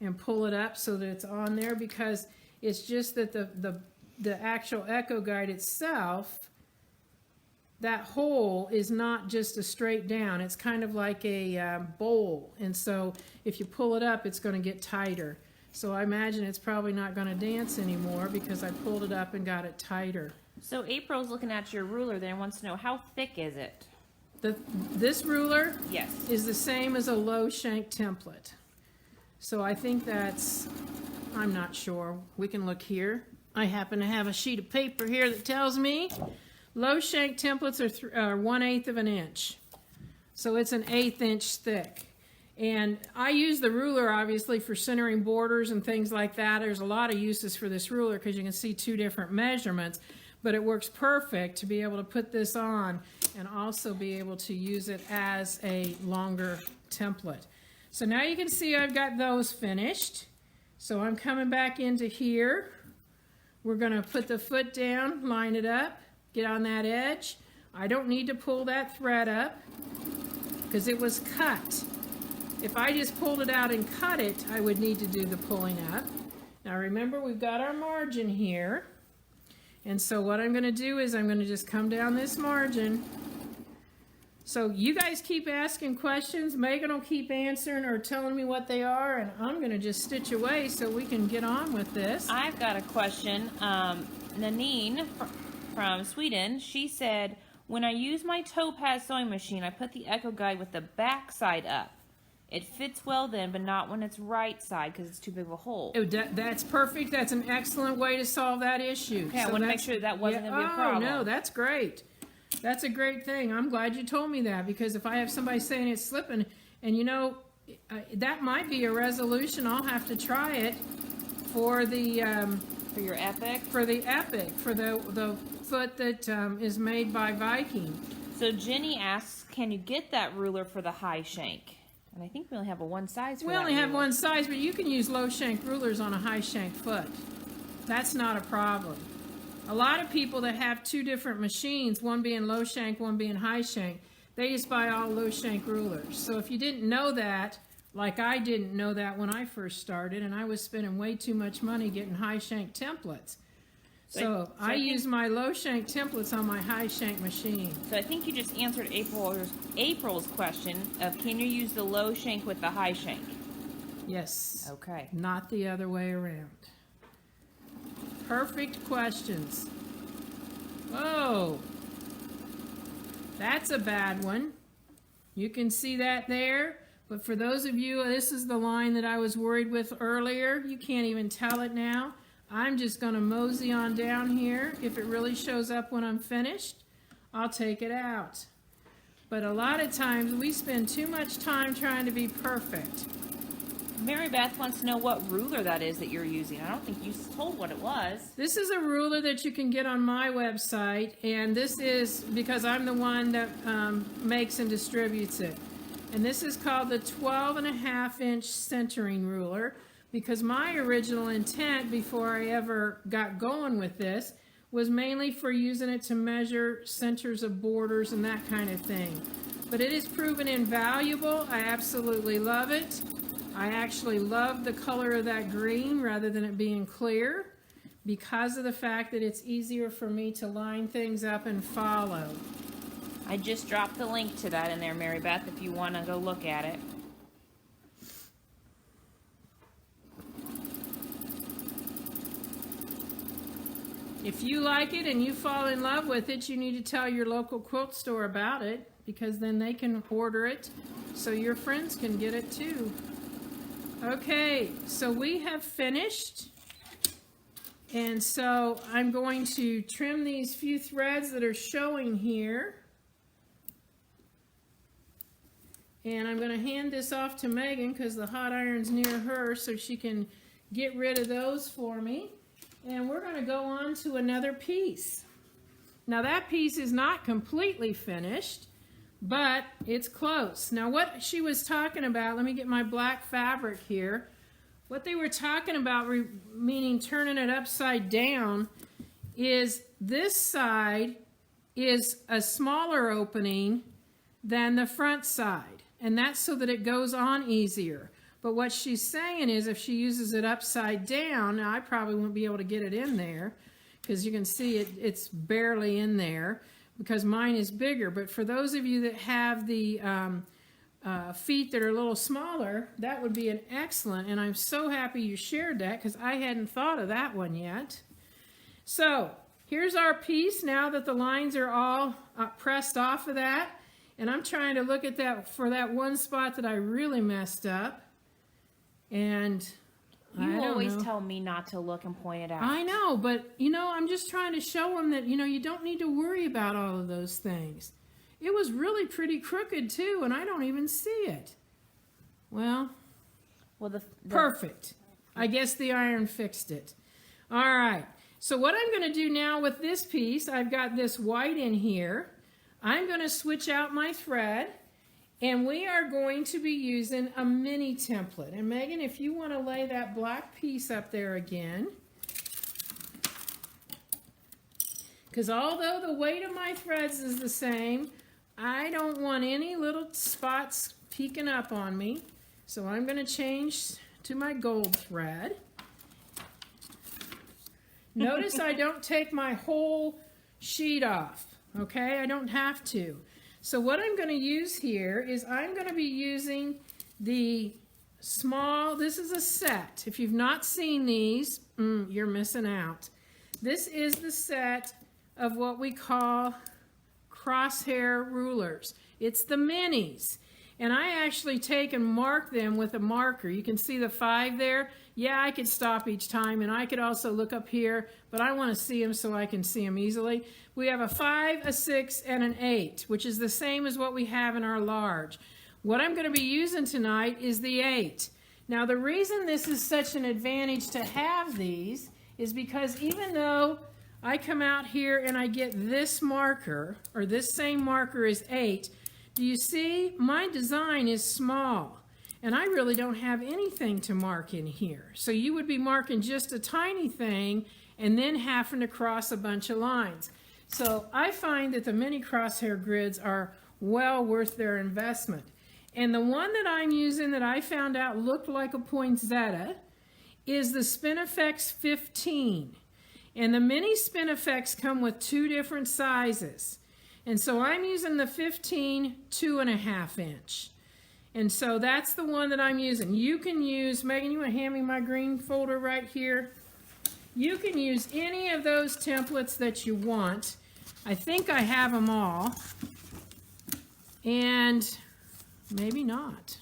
and pull it up so that it's on there, because it's just that the actual Echo Guide itself, that hole is not just a straight down. It's kind of like a bowl. And so if you pull it up, it's going to get tighter. So I imagine it's probably not going to dance anymore because I pulled it up and got it tighter. So April's looking at your ruler there and wants to know, how thick is it? This ruler Yes. is the same as a low shank template. So I think that's, I'm not sure. We can look here. I happen to have a sheet of paper here that tells me low shank templates are 1/8 of an inch. So it's an 1/8 inch thick. And I use the ruler obviously for centering borders and things like that. There's a lot of uses for this ruler because you can see two different measurements, but it works perfect to be able to put this on and also be able to use it as a longer template. So now you can see I've got those finished. So I'm coming back into here. We're going to put the foot down, line it up, get on that edge. I don't need to pull that thread up because it was cut. If I just pulled it out and cut it, I would need to do the pulling up. Now remember, we've got our margin here. And so what I'm going to do is I'm going to just come down this margin. So you guys keep asking questions. Megan will keep answering or telling me what they are, and I'm going to just stitch away so we can get on with this. I've got a question. Nanine from Sweden, she said, when I use my Topaz sewing machine, I put the Echo Guide with the back side up. It fits well then, but not when it's right side because it's too big of a hole. Oh, that's perfect. That's an excellent way to solve that issue. Okay, I want to make sure that wasn't going to be a problem. Oh, no, that's great. That's a great thing. I'm glad you told me that, because if I have somebody saying it's slipping, and you know, that might be a resolution. I'll have to try it for the for your Epic? For the Epic, for the foot that is made by Viking. So Jenny asks, can you get that ruler for the high shank? And I think we only have a one size for that. We only have ruler. one size, but you can use low shank rulers on a high shank foot. That's not a problem. A lot of people that have two different machines, one being low shank, one being high shank, they just buy all low shank rulers. So if you didn't know that, like I didn't know that when I first started, and I was spending way too much money getting high shank templates. So I use my low shank templates on my high shank machine. So I think you just answered April's question of, can you use the low shank with the high shank? Yes. Okay. Not the other way around. Perfect questions. Whoa. That's a bad one. You can see that there. But for those of you, this is the line that I was worried with earlier. You can't even tell it now. I'm just going to mosey on down here. If it really shows up when I'm finished, I'll take it out. But a lot of times we spend too much time trying to be perfect. Mary Beth wants to know what ruler that is that you're using. I don't think you told what it was. This is a ruler that you can get on my website, and this is because I'm the one that makes and distributes it. And this is called the 12.5-inch centering ruler, because my original intent before I ever got going with this was mainly for using it to measure centers of borders and that kind of thing. But it has proven invaluable. I absolutely love it. I actually love the color of that green rather than it being clear, because of the fact that it's easier for me to line things up and follow. I just dropped the link to that in there, Mary Beth, if you want to go look at it. If you like it and you fall in love with it, you need to tell your local quilt store about it, because then they can order it so your friends can get it too. Okay, so we have finished, and so I'm going to trim these few threads that are showing here, and I'm going to hand this off to Megan because the hot iron's near her, so she can get rid of those for me, and we're going to go on to another piece. Now that piece is not completely finished, but it's close. Now what she was talking about, let me get my black fabric here. What they were talking about, meaning turning it upside down, is this side is a smaller opening than the front side. And that's so that it goes on easier. But what she's saying is if she uses it upside down, now I probably won't be able to get it in there because you can see it's barely in there, because mine is bigger. But for those of you that have the feet that are a little smaller, that would be an excellent, and I'm so happy you shared that because I hadn't thought of that one yet. So here's our piece now that the lines are all pressed off of that, and I'm trying to look at that for that one spot that I really messed up, and You always tell me not to look and point it out. I know, but, you know, I'm just trying to show them that, you know, you don't need to worry about all of those things. It was really pretty crooked, too, and I don't even see it. Well, perfect. I guess the iron fixed it. All right. So what I'm going to do now with this piece, I've got this white in here. I'm going to switch out my thread. And we are going to be using a mini template. And Megan, if you want to lay that black piece up there again. Because although the weight of my threads is the same, I don't want any little spots peeking up on me. So I'm going to change to my gold thread. Notice I don't take my whole sheet off. Okay, I don't have to. So what I'm going to use here is I'm going to be using the small, this is a set. If you've not seen these, you're missing out. This is the set of what we call crosshair rulers. It's the minis. And I actually take and mark them with a marker. You can see the 5 there. Yeah, I could stop each time, and I could also look up here, but I want to see them so I can see them easily. We have a 5, a 6, and an 8, which is the same as what we have in our large. What I'm going to be using tonight is the 8. Now, the reason this is such an advantage to have these is because even though I come out here and I get this marker, or this same marker is 8, do you see my design is small? And I really don't have anything to mark in here. So you would be marking just a tiny thing and then having to cross a bunch of lines. So I find that the mini crosshair grids are well worth their investment. And the one that I'm using that I found out looked like a poinsettia is the Spinifex 15. And the mini Spinifex come with 2 different sizes. And so I'm using the 15 2.5 inch. And so that's the one that I'm using. You can use, Megan, you want to hand me my green folder right here? You can use any of those templates that you want. I think I have them all. And maybe not.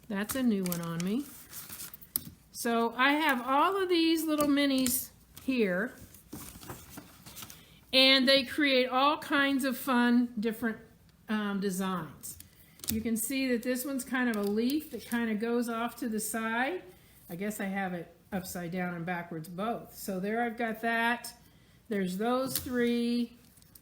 That's a new one on me. So I have all of these little minis here. And they create all kinds of fun, different designs. You can see that this one's kind of a leaf that kind of goes off to the side. I guess I have it upside down and backwards both. So there I've got that. There's those three.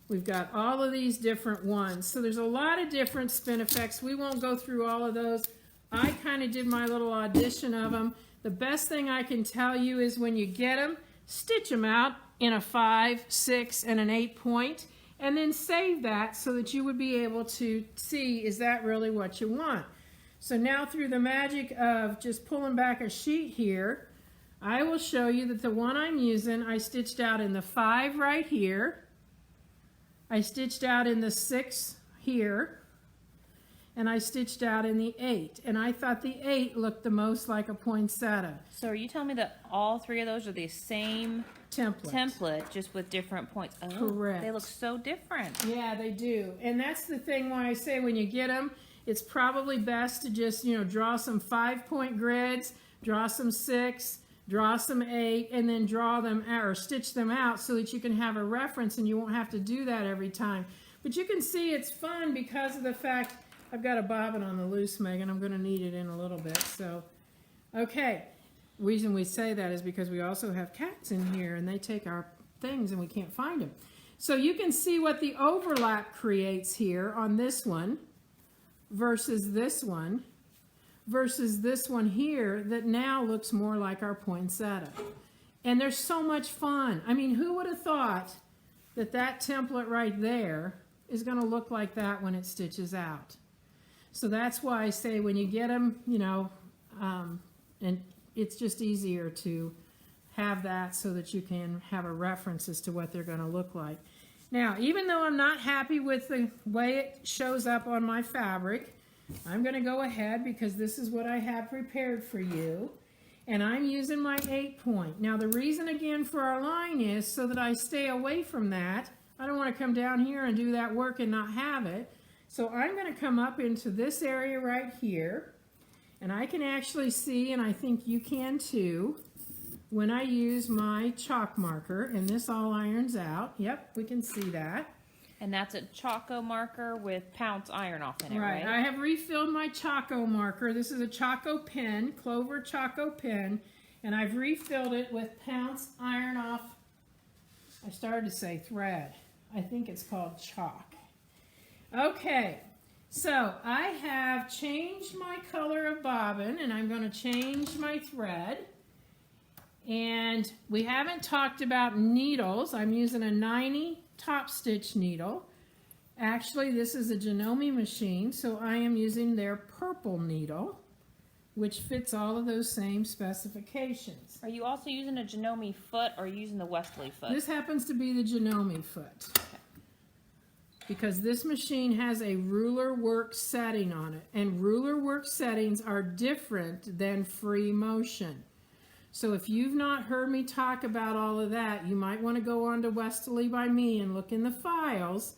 We've got all of these different ones. So there's a lot of different spin effects. We won't go through all of those. I kind of did my little audition of them. The best thing I can tell you is when you get them, stitch them out in a 5, 6, and an 8 point, and then save that so that you would be able to see, is that really what you want? So now through the magic of just pulling back a sheet here, I will show you that the one I'm using, I stitched out in the 5 right here. I stitched out in the 6 here. And I stitched out in the 8. And I thought the 8 looked the most like a poinsettia. So are you telling me that all three of those are the same template, just with different points? Oh, correct. They look so different. Yeah, they do. And that's the thing why I say when you get them, it's probably best to just, draw some 5-point grids, draw some 6, draw some 8, and then draw them out or stitch them out so that you can have a reference and you won't have to do that every time. But you can see it's fun because of the fact I've got a bobbin on the loose, Megan. I'm going to need it in a little bit. So, okay. The reason we say that is because we also have cats in here and they take our things and we can't find them. So you can see what the overlap creates here on this one versus this one here that now looks more like our poinsettia. And they're so much fun. I mean, who would have thought that that template right there is going to look like that when it stitches out? So that's why I say when you get them, and it's just easier to have that so that you can have a reference as to what they're going to look like. Now, even though I'm not happy with the way it shows up on my fabric, I'm going to go ahead because this is what I have prepared for you. And I'm using my 8 point. Now, the reason again for our line is so that I stay away from that. I don't want to come down here and do that work and not have it. So I'm going to come up into this area right here, and I can actually see, and I think you can too, when I use my chalk marker, and this all irons out. Yep, we can see that. And that's a Choco marker with Pounce iron off in it, right? I have refilled my Choco marker. This is a Choco pen, Clover Choco pen, and I've refilled it with Pounce iron off. I started to say thread. I think it's called chalk. Okay, so I have changed my color of bobbin and I'm going to change my thread. And we haven't talked about needles. I'm using a 90 top stitch needle. Actually, this is a Janome machine, so I am using their purple needle, which fits all of those same specifications. Are you also using a Janome foot or using the Westalee foot? This happens to be the Janome foot. Because this machine has a ruler work setting on it, and ruler work settings are different than free motion. So if you've not heard me talk about all of that, you might want to go on to Westalee by me and look in the files,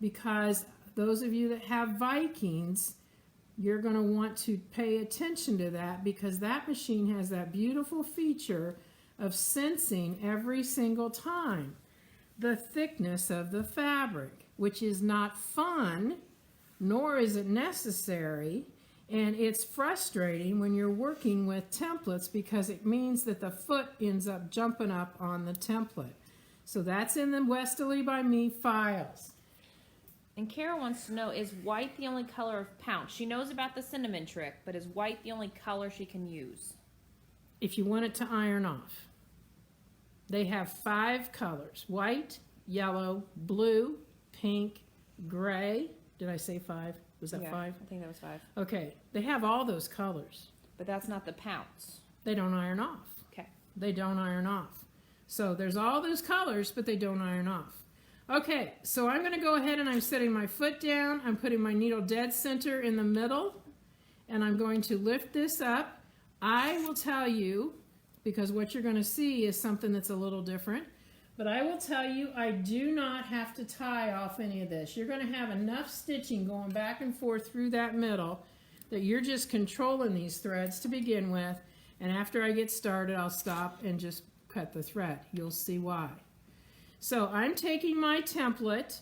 because those of you that have Vikings, you're going to want to pay attention to that, because that machine has that beautiful feature of sensing every single time the thickness of the fabric, which is not fun, nor is it necessary, and it's frustrating when you're working with templates because it means that the foot ends up jumping up on the template. So that's in the Westalee by me files. And Kara wants to know, is white the only color of Pounce? She knows about the cinnamon trick, but is white the only color she can use? If you want it to iron off. They have 5 colors: white, yellow, blue, pink, gray. Did I say 5? Was that 5? I think that was 5. Okay, they have all those colors. But that's not the Pounce. They don't iron off. Okay. They don't iron off. So there's all those colors, but they don't iron off. Okay, so I'm going to go ahead and I'm setting my foot down. I'm putting my needle dead center in the middle, and I'm going to lift this up. I will tell you, because what you're going to see is something that's a little different, but I will tell you I do not have to tie off any of this. You're going to have enough stitching going back and forth through that middle that you're just controlling these threads to begin with, and after I get started I'll stop and just cut the thread. You'll see why. So I'm taking my template,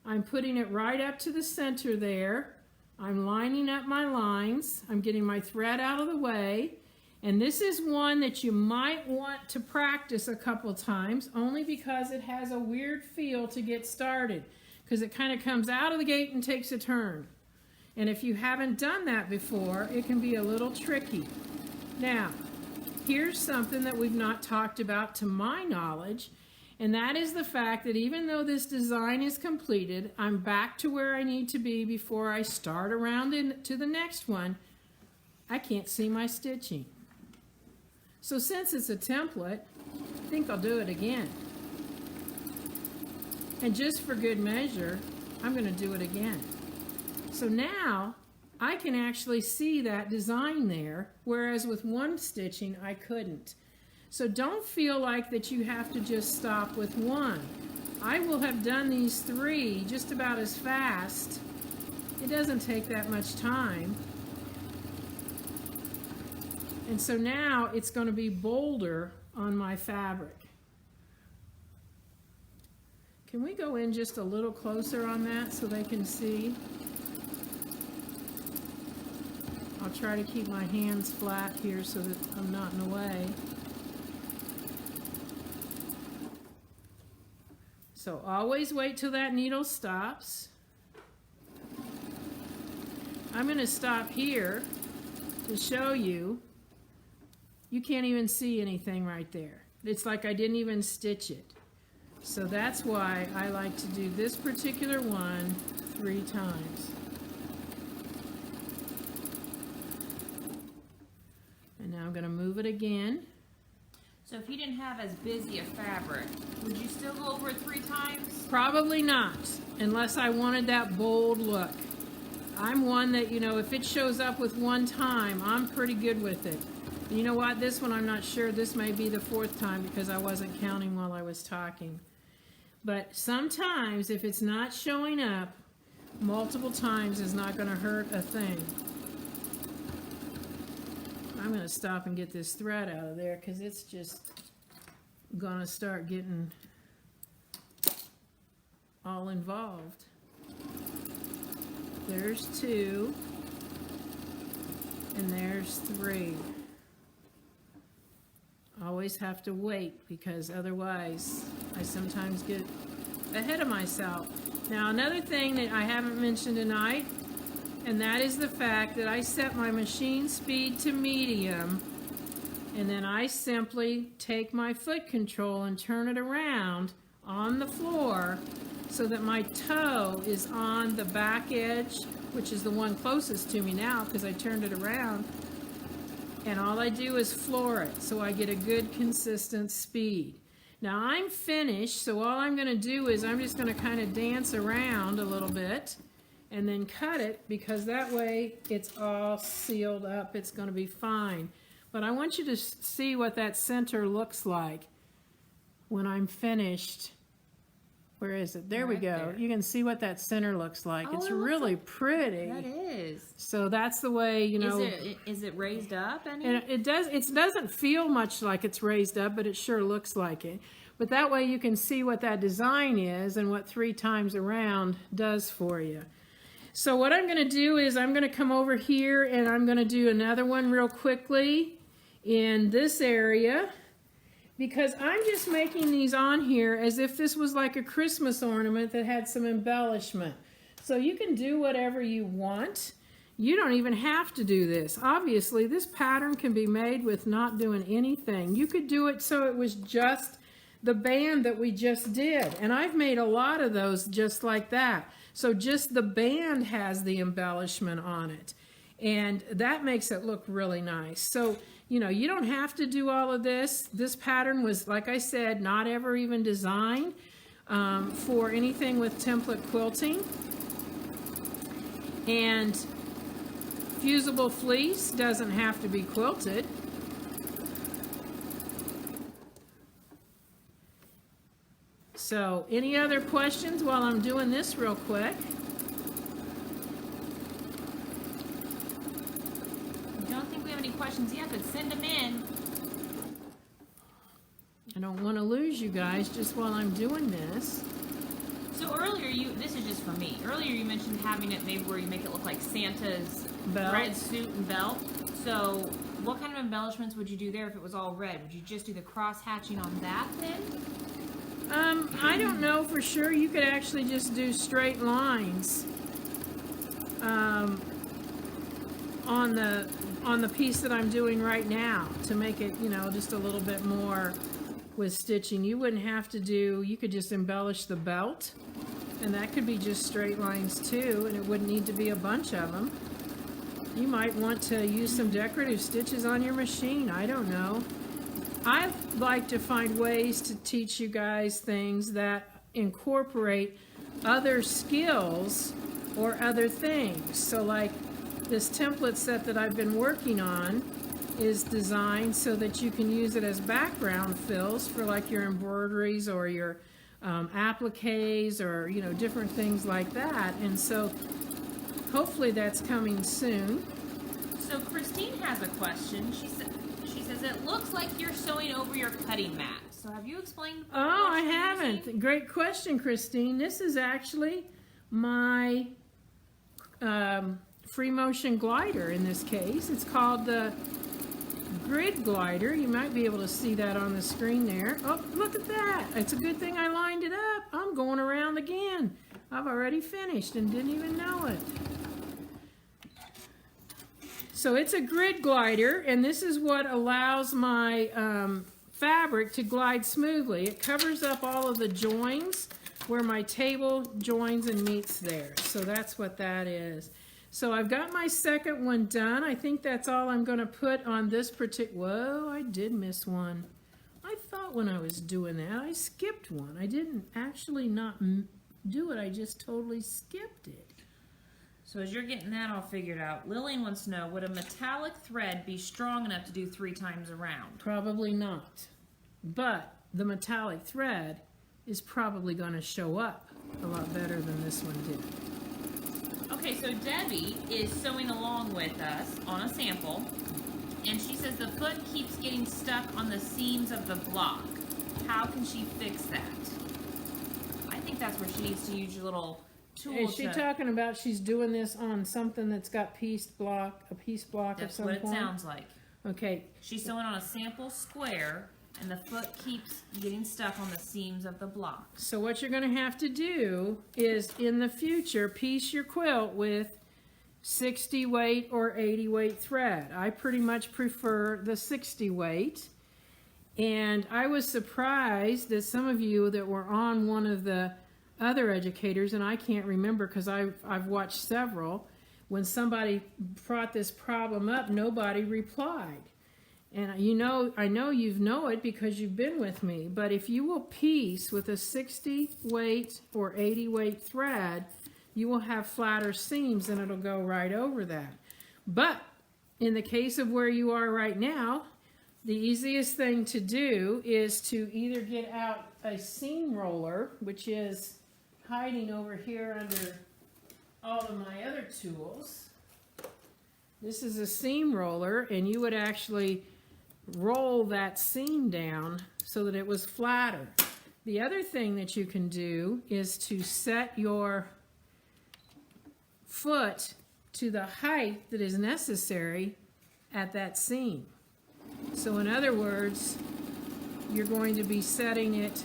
I'm putting it right up to the center there, I'm lining up my lines. I'm getting my thread out of the way. And this is one that you might want to practice a couple times, only because it has a weird feel to get started, because it kind of comes out of the gate and takes a turn. And if you haven't done that before, it can be a little tricky. Now, here's something that we've not talked about to my knowledge, and that is the fact that even though this design is completed, I'm back to where I need to be before I start around into the next one. I can't see my stitching. So since it's a template, I think I'll do it again. And just for good measure, I'm going to do it again. So now I can actually see that design there, whereas with one stitching I couldn't. So don't feel like that you have to just stop with one. I will have done these three just about as fast. It doesn't take that much time. And so now it's going to be bolder on my fabric. Can we go in just a little closer on that so they can see? I'll try to keep my hands flat here so that I'm not in the way. So always wait till that needle stops. I'm going to stop here to show you. You can't even see anything right there. It's like I didn't even stitch it. So that's why I like to do this particular one 3 times. And now I'm going to move it again. So if you didn't have as busy a fabric, would you still go over it 3 times? Probably not, unless I wanted that bold look. I'm one that, you know, if it shows up with one time, I'm pretty good with it. And you know what? This one I'm not sure. This may be the 4th time because I wasn't counting while I was talking. But sometimes if it's not showing up, multiple times is not going to hurt a thing. I'm going to stop and get this thread out of there because it's just going to start getting all involved. There's 2, and there's 3. Always have to wait because otherwise I sometimes get ahead of myself. Now another thing that I haven't mentioned tonight, and that is the fact that I set my machine speed to medium, and then I simply take my foot control and turn it around on the floor so that my toe is on the back edge, which is the one closest to me now because I turned it around. And all I do is floor it so I get a good consistent speed. Now I'm finished, so all I'm going to do is I'm just going to kind of dance around a little bit and then cut it, because that way it's all sealed up. It's going to be fine. But I want you to see what that center looks like when I'm finished. Where is it? There we go. There. You can see what that center looks like. Oh, it's it looks really pretty. That is. So that's the way, you know. Is it raised up any? And it doesn't feel much like it's raised up, but it sure looks like it. But that way you can see what that design is and what 3 times around does for you. So what I'm going to do is I'm going to come over here and I'm going to do another one real quickly in this area, because I'm just making these on here as if this was like a Christmas ornament that had some embellishment. So you can do whatever you want. You don't even have to do this. Obviously, this pattern can be made with not doing anything. You could do it so it was just the band that we just did. And I've made a lot of those just like that. So just the band has the embellishment on it. And that makes it look really nice. So, you know, you don't have to do all of this. This pattern was, like I said, not ever even designed for anything with template quilting. And fusible fleece doesn't have to be quilted. So, any other questions while I'm doing this real quick? I don't think we have any questions yet, but send them in. I don't want to lose you guys just while I'm doing this. So earlier this is just for me. Earlier you mentioned having it maybe where you make it look like Santa's Belt. red suit and belt. So what kind of embellishments would you do there if it was all red? Would you just do the cross hatching on that then? I don't know for sure. You could actually just do straight lines on the piece that I'm doing right now to make it, you know, just a little bit more with stitching. You wouldn't have to do, you could just embellish the belt, and that could be just straight lines too, and it wouldn't need to be a bunch of them. You might want to use some decorative stitches on your machine. I don't know. I like to find ways to teach you guys things that incorporate other skills or other things. So like this template set that I've been working on is designed so that you can use it as background fills for like your embroideries or your appliques or, you know, different things like that. And so hopefully that's coming soon. So Christine has a question. She says it looks like you're sewing over your cutting mat. So have you explained? Oh, I haven't. Great question, Christine. This is actually my free motion glider in this case. It's called the Grid Glider. You might be able to see that on the screen there. Oh, look at that. It's a good thing I lined it up. I'm going around again. I've already finished and didn't even know it. So it's a grid glider, and this is what allows my fabric to glide smoothly. It covers up all of the joins where my table joins and meets there. So that's what that is. So I've got my second one done. I think that's all I'm going to put on this particular. Whoa, I did miss one. I thought when I was doing that, I skipped one. I didn't actually not do it. I just totally skipped it. So as you're getting that all figured out, Lillian wants to know, would a metallic thread be strong enough to do 3 times around? Probably not. But the metallic thread is probably going to show up a lot better than this one did. Okay, so Debbie is sewing along with us on a sample, and she says the foot keeps getting stuck on the seams of the block. How can she fix that? I think that's where she needs to use your little tool. Is she talking about she's doing this on something that's got a piece block of some That's what form? it sounds like. Okay. She's sewing on a sample square, and the foot keeps getting stuck on the seams of the block. So what you're going to have to do is, in the future, piece your quilt with 60 weight or 80 weight thread. I pretty much prefer the 60 weight. And I was surprised that some of you that were on one of the other educators, and I can't remember because I've watched several, when somebody brought this problem up, nobody replied. And I know you know it because you've been with me, but if you will piece with a 60 weight or 80 weight thread, you will have flatter seams and it'll go right over that. But in the case of where you are right now, the easiest thing to do is to either get out a seam roller, which is hiding over here under all of my other tools. This is a seam roller, and you would actually roll that seam down so that it was flatter. The other thing that you can do is to set your foot to the height that is necessary at that seam. So in other words, you're going to be setting it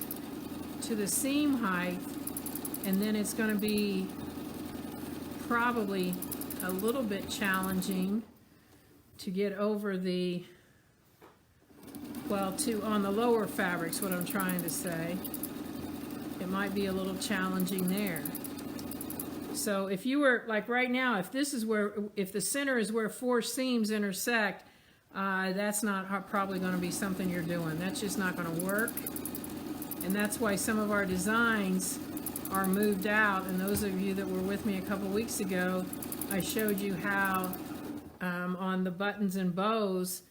to the seam height, and then it's going to be probably a little bit challenging to get over the, well, on the lower fabrics, what I'm trying to say. It might be a little challenging there. So if you were, like right now, if the center is where 4 seams intersect, that's not probably going to be something you're doing. That's just not going to work. And that's why some of our designs are moved out. And those of you that were with me a couple weeks ago, I showed you how on the buttons and bows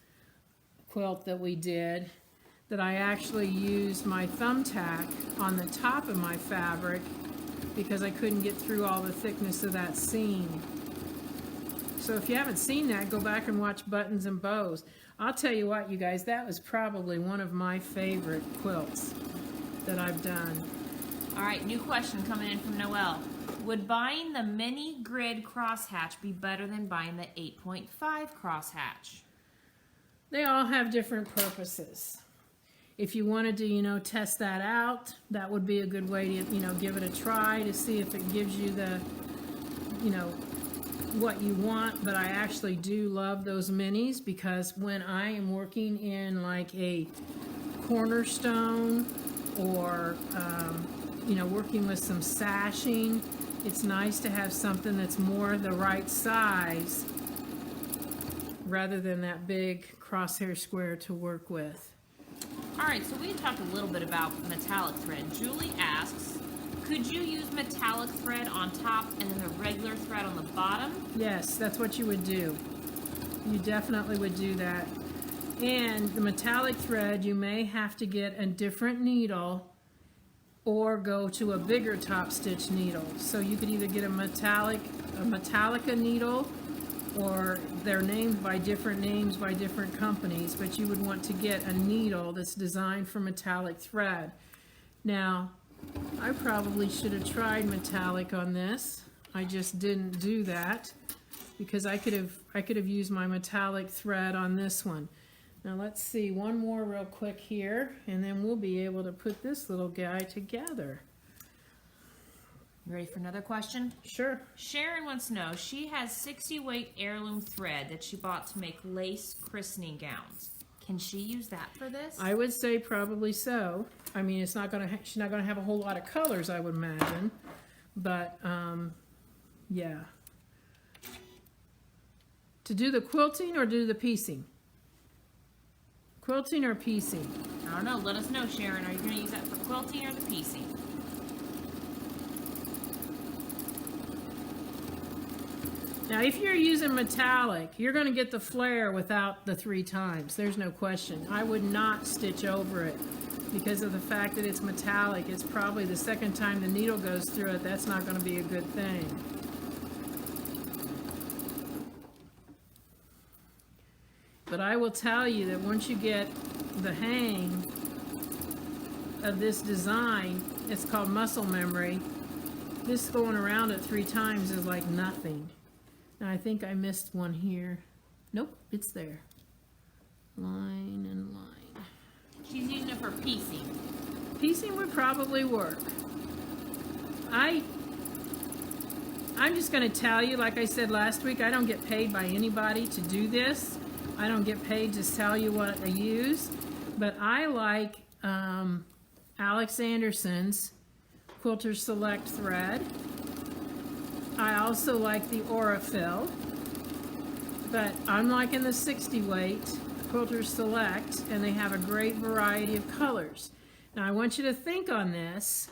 quilt that we did, that I actually used my thumbtack on the top of my fabric because I couldn't get through all the thickness of that seam. So if you haven't seen that, go back and watch Buttons and Bows. I'll tell you what, you guys, that was probably one of my favorite quilts that I've done. All right, new question coming in from Noelle. Would buying the mini grid crosshatch be better than buying the 8.5 crosshatch? They all have different purposes. If you wanted to, test that out, that would be a good way to, give it a try to see if it gives you the, what you want. But I actually do love those minis because when I am working in like a cornerstone or, working with some sashing, it's nice to have something that's more the right size rather than that big crosshair square to work with. All right, so we talked a little bit about metallic thread. Julie asks, could you use metallic thread on top and then the regular thread on the bottom? Yes, that's what you would do. You definitely would do that. And the metallic thread, you may have to get a different needle or go to a bigger top stitch needle. So you could either get a Metallica needle, or they're named by different names by different companies, but you would want to get a needle that's designed for metallic thread. Now, I probably should have tried metallic on this. I just didn't do that because I could have used my metallic thread on this one. Now let's see one more real quick here, and then we'll be able to put this little guy together. You ready for another question? Sure. Sharon wants to know, she has 60 weight heirloom thread that she bought to make lace christening gowns. Can she use that for this? I would say probably so. I mean, she's not gonna have a whole lot of colors, I would imagine, but yeah. To do the quilting or do the piecing? Quilting or piecing? I don't know. Let us know, Sharon. Are you going to use that for quilting or the piecing? Now, if you're using metallic, you're going to get the flare without the 3 times. There's no question. I would not stitch over it because of the fact that it's metallic. It's probably the second time the needle goes through it. That's not going to be a good thing. But I will tell you that once you get the hang of this design, it's called muscle memory. This going around it 3 times is like nothing. Now I think I missed one here. Nope, it's there. Line and line. She's using it for piecing. Piecing would probably work. I'm just going to tell you, like I said last week, I don't get paid by anybody to do this. I don't get paid to tell you what I use, but I like Alex Anderson's Quilter Select thread. I also like the Aurifil, but I'm liking the 60 weight Quilter Select, and they have a great variety of colors. Now I want you to think on this.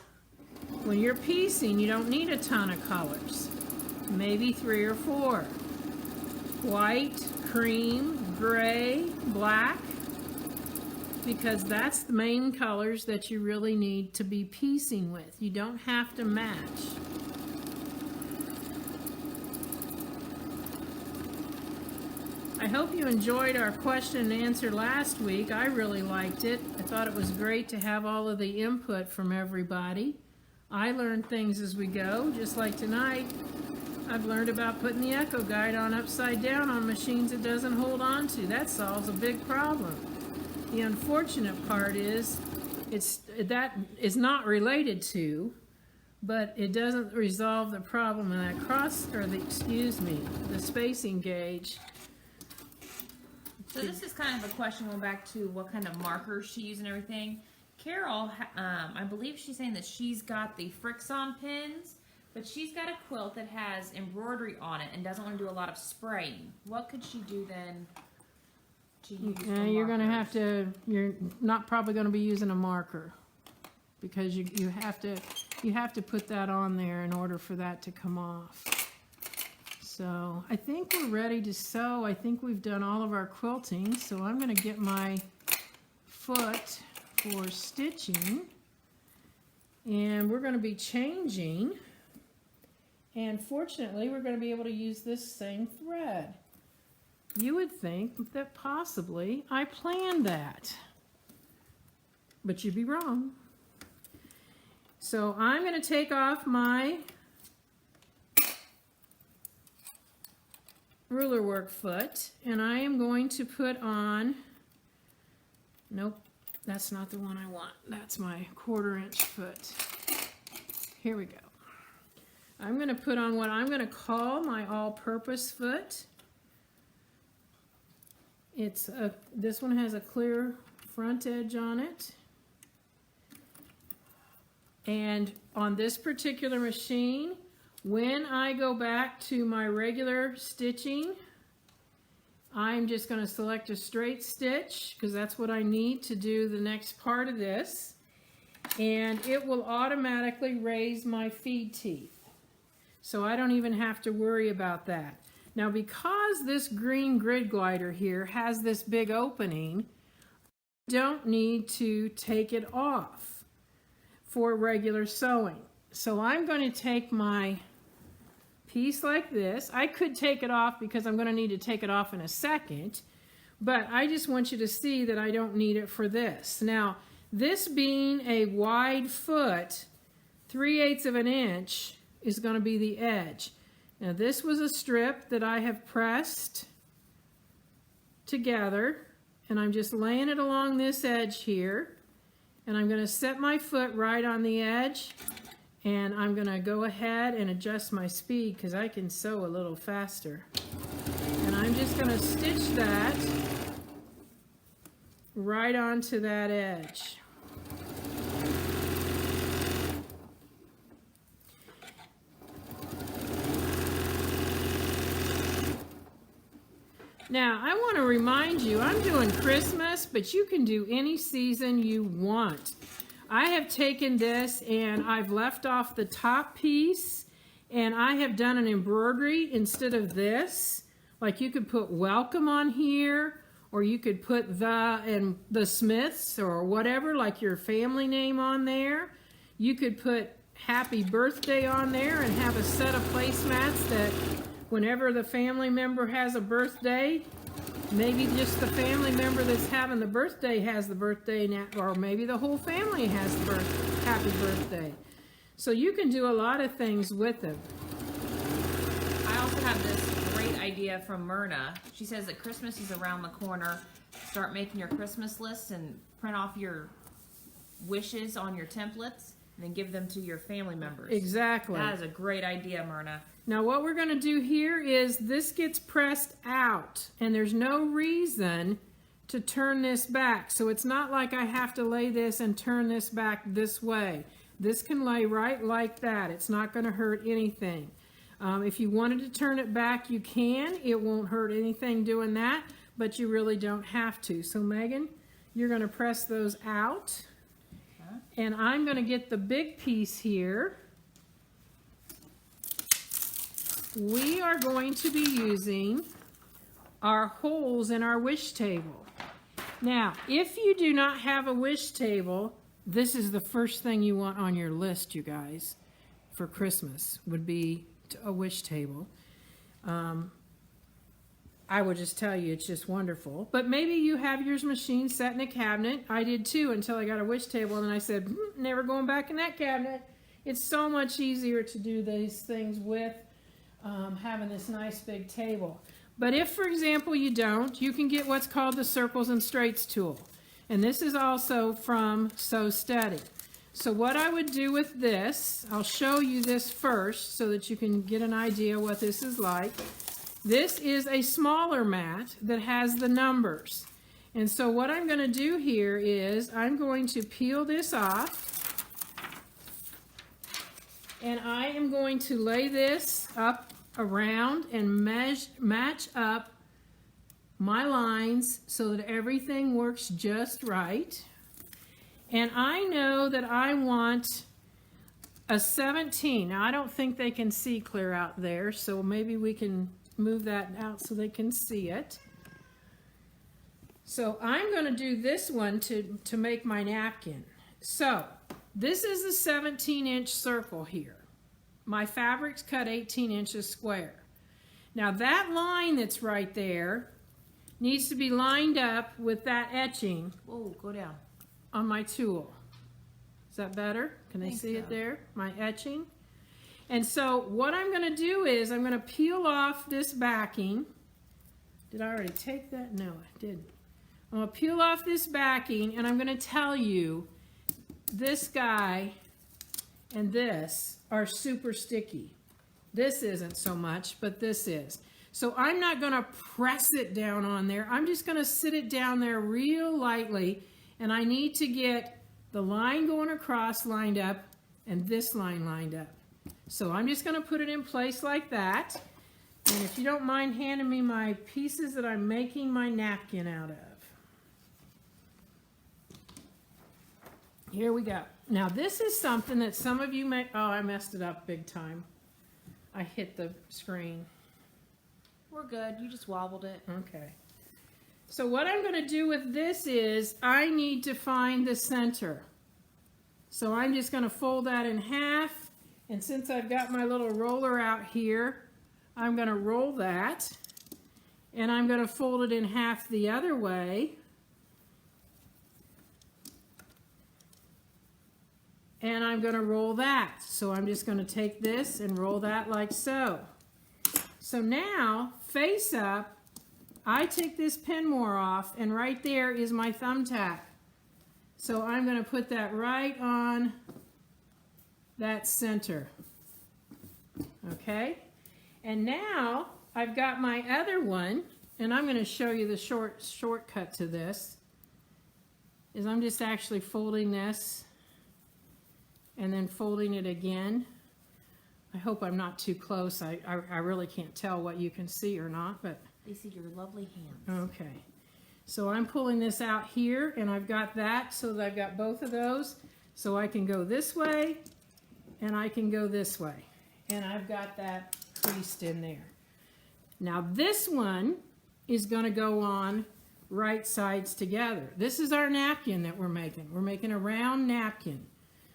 When you're piecing, you don't need a ton of colors, maybe 3 or 4. White, cream, gray, black, because that's the main colors that you really need to be piecing with. You don't have to match. I hope you enjoyed our question and answer last week. I really liked it. I thought it was great to have all of the input from everybody. I learned things as we go, just like tonight. I've learned about putting the echo guide on upside down on machines it doesn't hold on to. That solves a big problem. The unfortunate part is that is not related to, but it doesn't resolve the problem in that the spacing gauge. So this is kind of a question going back to what kind of markers she used and everything. Carol, I believe she's saying that she's got the Frixion pins, but she's got a quilt that has embroidery on it and doesn't want to do a lot of spraying. What could she do then to use for You're going to markers? have to, you're not probably going to be using a marker because you have to put that on there in order for that to come off. So I think we're ready to sew. I think we've done all of our quilting, so I'm going to get my foot for stitching, and we're going to be changing. And fortunately, we're going to be able to use this same thread. You would think that possibly I planned that, but you'd be wrong. So I'm going to take off my ruler work foot, and I am going to put on, nope, that's not the one I want. That's my 1/4 inch foot. Here we go. I'm going to put on what I'm going to call my all-purpose foot. This one has a clear front edge on it. And on this particular machine, when I go back to my regular stitching, I'm just going to select a straight stitch because that's what I need to do the next part of this. And it will automatically raise my feed teeth. So I don't even have to worry about that. Now, because this green grid glider here has this big opening, I don't need to take it off for regular sewing. So I'm going to take my piece like this. I could take it off because I'm going to need to take it off in a second, but I just want you to see that I don't need it for this. Now, this being a wide foot, 3/8 of an inch is going to be the edge. Now, this was a strip that I have pressed together, and I'm just laying it along this edge here, and I'm going to set my foot right on the edge, and I'm going to go ahead and adjust my speed because I can sew a little faster. And I'm just going to stitch that right onto that edge. Now, I want to remind you, I'm doing Christmas, but you can do any season you want. I have taken this and I've left off the top piece, and I have done an embroidery instead of this. Like, you could put welcome on here, or you could put the Smiths or whatever, like your family name on there. You could put happy birthday on there and have a set of placemats that whenever the family member has a birthday, maybe just the family member that's having the birthday has the birthday now, or maybe the whole family has the happy birthday. So you can do a lot of things with them. I also have this great idea from Myrna. She says that Christmas is around the corner. Start making your Christmas lists and print off your wishes on your templates and then give them to your family members. Exactly. That is a great idea, Myrna. Now what we're going to do here is this gets pressed out, and there's no reason to turn this back. So it's not like I have to lay this and turn this back this way. This can lay right like that. It's not going to hurt anything. If you wanted to turn it back, you can. It won't hurt anything doing that, but you really don't have to. So Megan, you're going to press those out. And I'm going to get the big piece here. We are going to be using our holes in our wish table. Now, if you do not have a wish table, this is the first thing you want on your list, you guys, for Christmas, would be a wish table. I would just tell you it's just wonderful. But maybe you have your machine set in a cabinet. I did too until I got a wish table, and I said, never going back in that cabinet. It's so much easier to do these things with having this nice big table. But if, for example, you don't, you can get what's called the Circles and Straights tool. And this is also from Sew Steady. So what I would do with this, I'll show you this first so that you can get an idea what this is like. This is a smaller mat that has the numbers. And so what I'm going to do here is I'm going to peel this off. And I am going to lay this up around and match up my lines so that everything works just right. And I know that I want a 17. Now, I don't think they can see clear out there, so maybe we can move that out so they can see it. So I'm going to do this one to make my napkin. So this is the 17-inch circle here. My fabric's cut 18 inches square. Now that line that's right there needs to be lined up with that etching. Whoa, go down. On my tool. Does that better? Can they think see so. it there? My etching. And so what I'm going to do is I'm going to peel off this backing. Did I already take that? No, I didn't. I'm going to peel off this backing, and I'm going to tell you this guy and this are super sticky. This isn't so much, but this is. So I'm not going to press it down on there. I'm just going to sit it down there real lightly, and I need to get the line going across lined up and this line lined up. So I'm just going to put it in place like that. And if you don't mind handing me my pieces that I'm making my napkin out of. Here we go. Now this is something that some of you may, oh, I messed it up big time. I hit the screen. We're good. You just wobbled it. Okay. So what I'm going to do with this is I need to find the center. So I'm just going to fold that in half. And since I've got my little roller out here, I'm going to roll that. And I'm going to fold it in half the other way. And I'm going to roll that. So I'm just going to take this and roll that like so. So now, face up, I take this pin more off, and right there is my thumbtack. So I'm going to put that right on that center. Okay? And now I've got my other one, and I'm going to show you the shortcut to this, is I'm just actually folding this and then folding it again. I hope I'm not too close. I really can't tell what you can see or not, but They see your lovely hands. okay. So I'm pulling this out here, and I've got that so that I've got both of those. So I can go this way, and I can go this way. And I've got that creased in there. Now this one is going to go on right sides together. This is our napkin that we're making. We're making a round napkin.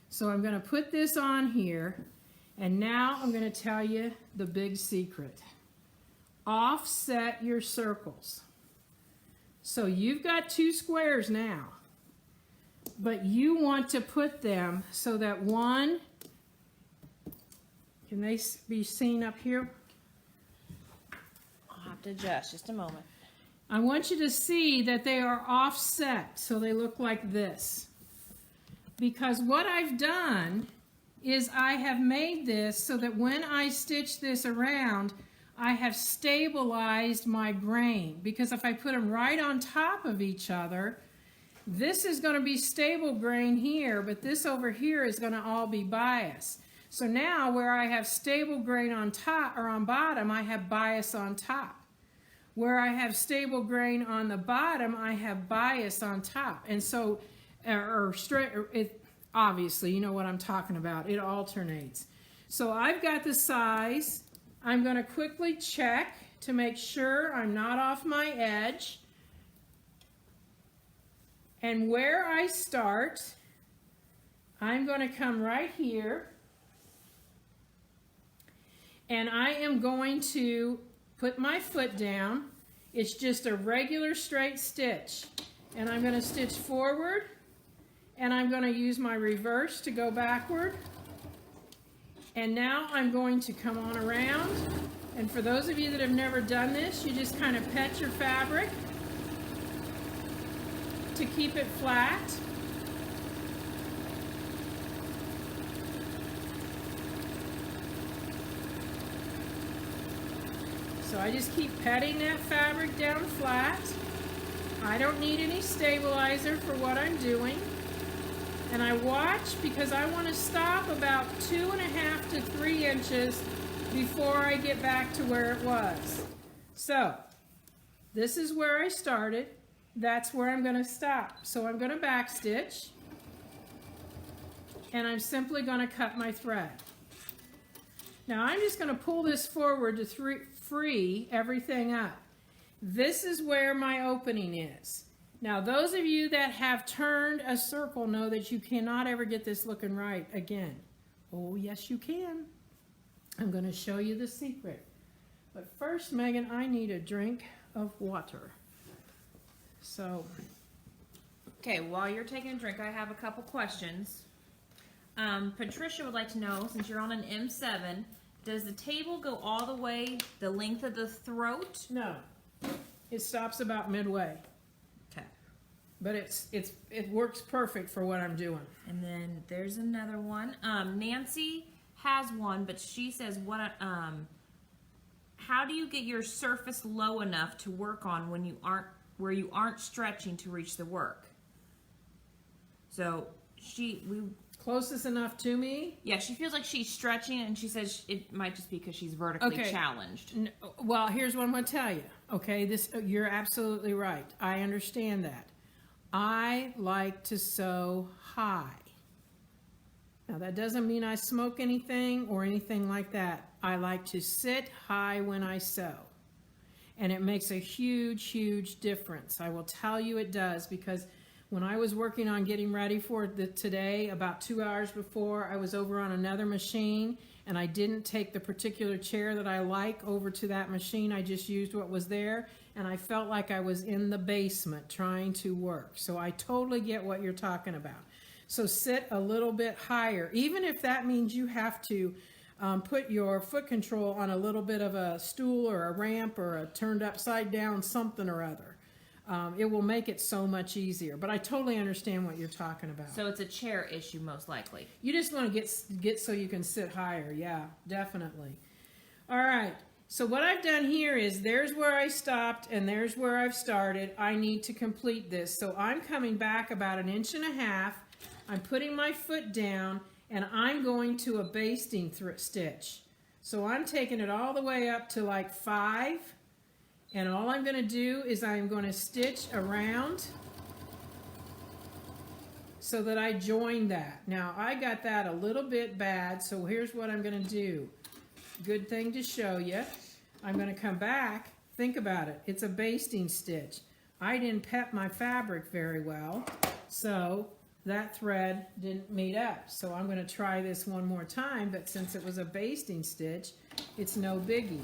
So I'm going to put this on here, and now I'm going to tell you the big secret. Offset your circles. So you've got two squares now, but you want to put them so that one, can they be seen up here? I'll have to adjust just a moment. I want you to see that they are offset so they look like this. Because what I've done is I have made this so that when I stitch this around, I have stabilized my grain. Because if I put them right on top of each other, this is going to be stable grain here, but this over here is going to all be bias. So now where I have stable grain on top or on bottom, I have bias on top. Where I have stable grain on the bottom, I have bias on top. And so, obviously, you know what I'm talking about. It alternates. So I've got the size. I'm going to quickly check to make sure I'm not off my edge. And where I start, I'm going to come right here. And I am going to put my foot down. It's just a regular straight stitch. And I'm going to stitch forward. And I'm going to use my reverse to go backward. And now I'm going to come on around. And for those of you that have never done this, you just kind of pet your fabric to keep it flat. So I just keep petting that fabric down flat. I don't need any stabilizer for what I'm doing. And I watch because I want to stop about 2.5 to 3 inches before I get back to where it was. So this is where I started. That's where I'm going to stop. So I'm going to back stitch, and I'm simply going to cut my thread. Now I'm just going to pull this forward to free everything up. This is where my opening is. Now those of you that have turned a circle know that you cannot ever get this looking right again. Oh yes you can. I'm going to show you the secret. But first, Megan, I need a drink of water. So, Okay, while you're taking a drink, I have a couple questions. Patricia would like to know, since you're on an M7, does the table go all the way the length of the throat? No, it stops about midway, Okay. but it works perfect for what I'm doing. And then there's another one. Nancy has one, but she says, how do you get your surface low enough to work on when you aren't stretching to reach the work? So Closest enough to me? yeah, she feels like she's stretching, and she says it might just be because she's vertically challenged. Well, here's what I'm going to tell you. Okay, you're absolutely right. I understand that. I like to sew high. Now, that doesn't mean I smoke anything or anything like that. I like to sit high when I sew. And it makes a huge, huge difference. I will tell you it does, because when I was working on getting ready for today, about 2 hours before, I was over on another machine, and I didn't take the particular chair that I like over to that machine. I just used what was there, and I felt like I was in the basement trying to work. So I totally get what you're talking about. So sit a little bit higher, even if that means you have to put your foot control on a little bit of a stool or a ramp or a turned upside down something or other. It will make it so much easier. But I totally understand what you're talking about. So it's a chair issue, most likely. You just want to get so you can sit higher. Yeah, definitely. All right. So what I've done here is there's where I stopped and there's where I've started. I need to complete this. So I'm coming back about 1.5 inches. I'm putting my foot down and I'm going to a basting stitch. So I'm taking it all the way up to like 5. And all I'm going to do is I'm going to stitch around so that I join that. Now, I got that a little bit bad, so here's what I'm going to do. Good thing to show you. I'm going to come back. Think about it. It's a basting stitch. I didn't pep my fabric very well, so that thread didn't meet up. So I'm going to try this one more time, but since it was a basting stitch, it's no biggie.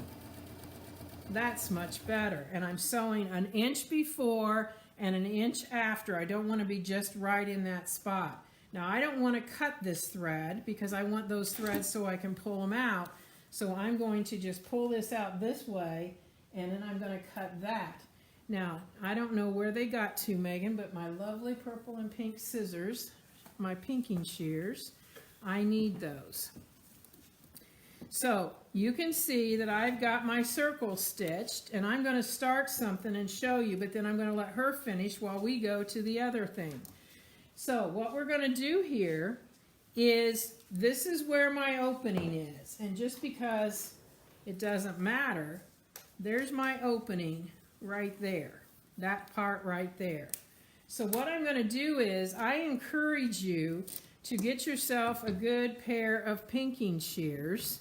That's much better. And I'm sewing 1 inch before and 1 inch after. I don't want to be just right in that spot. Now, I don't want to cut this thread because I want those threads so I can pull them out. So I'm going to just pull this out this way, and then I'm going to cut that. Now, I don't know where they got to, Megan, but my lovely purple and pink scissors, my pinking shears, I need those. So you can see that I've got my circle stitched, and I'm going to start something and show you, but then I'm going to let her finish while we go to the other thing. So what we're going to do here is, this is where my opening is, and just because it doesn't matter, there's my opening right there, that part right there. So what I'm going to do is, I encourage you to get yourself a good pair of pinking shears,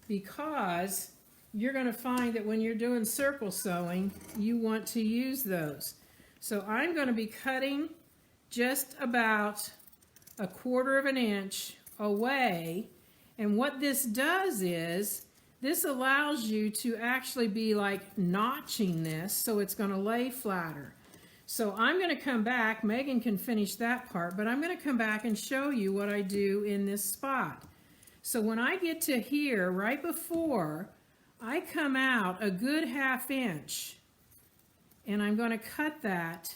because you're going to find that when you're doing circle sewing, you want to use those. So I'm going to be cutting just about 1/4 inch away, and what this does is, this allows you to actually be like notching this, so it's going to lay flatter. So I'm going to come back, Megan can finish that part, but I'm going to come back and show you what I do in this spot. So when I get to here, right before, I come out a good 1/2 inch, and I'm going to cut that,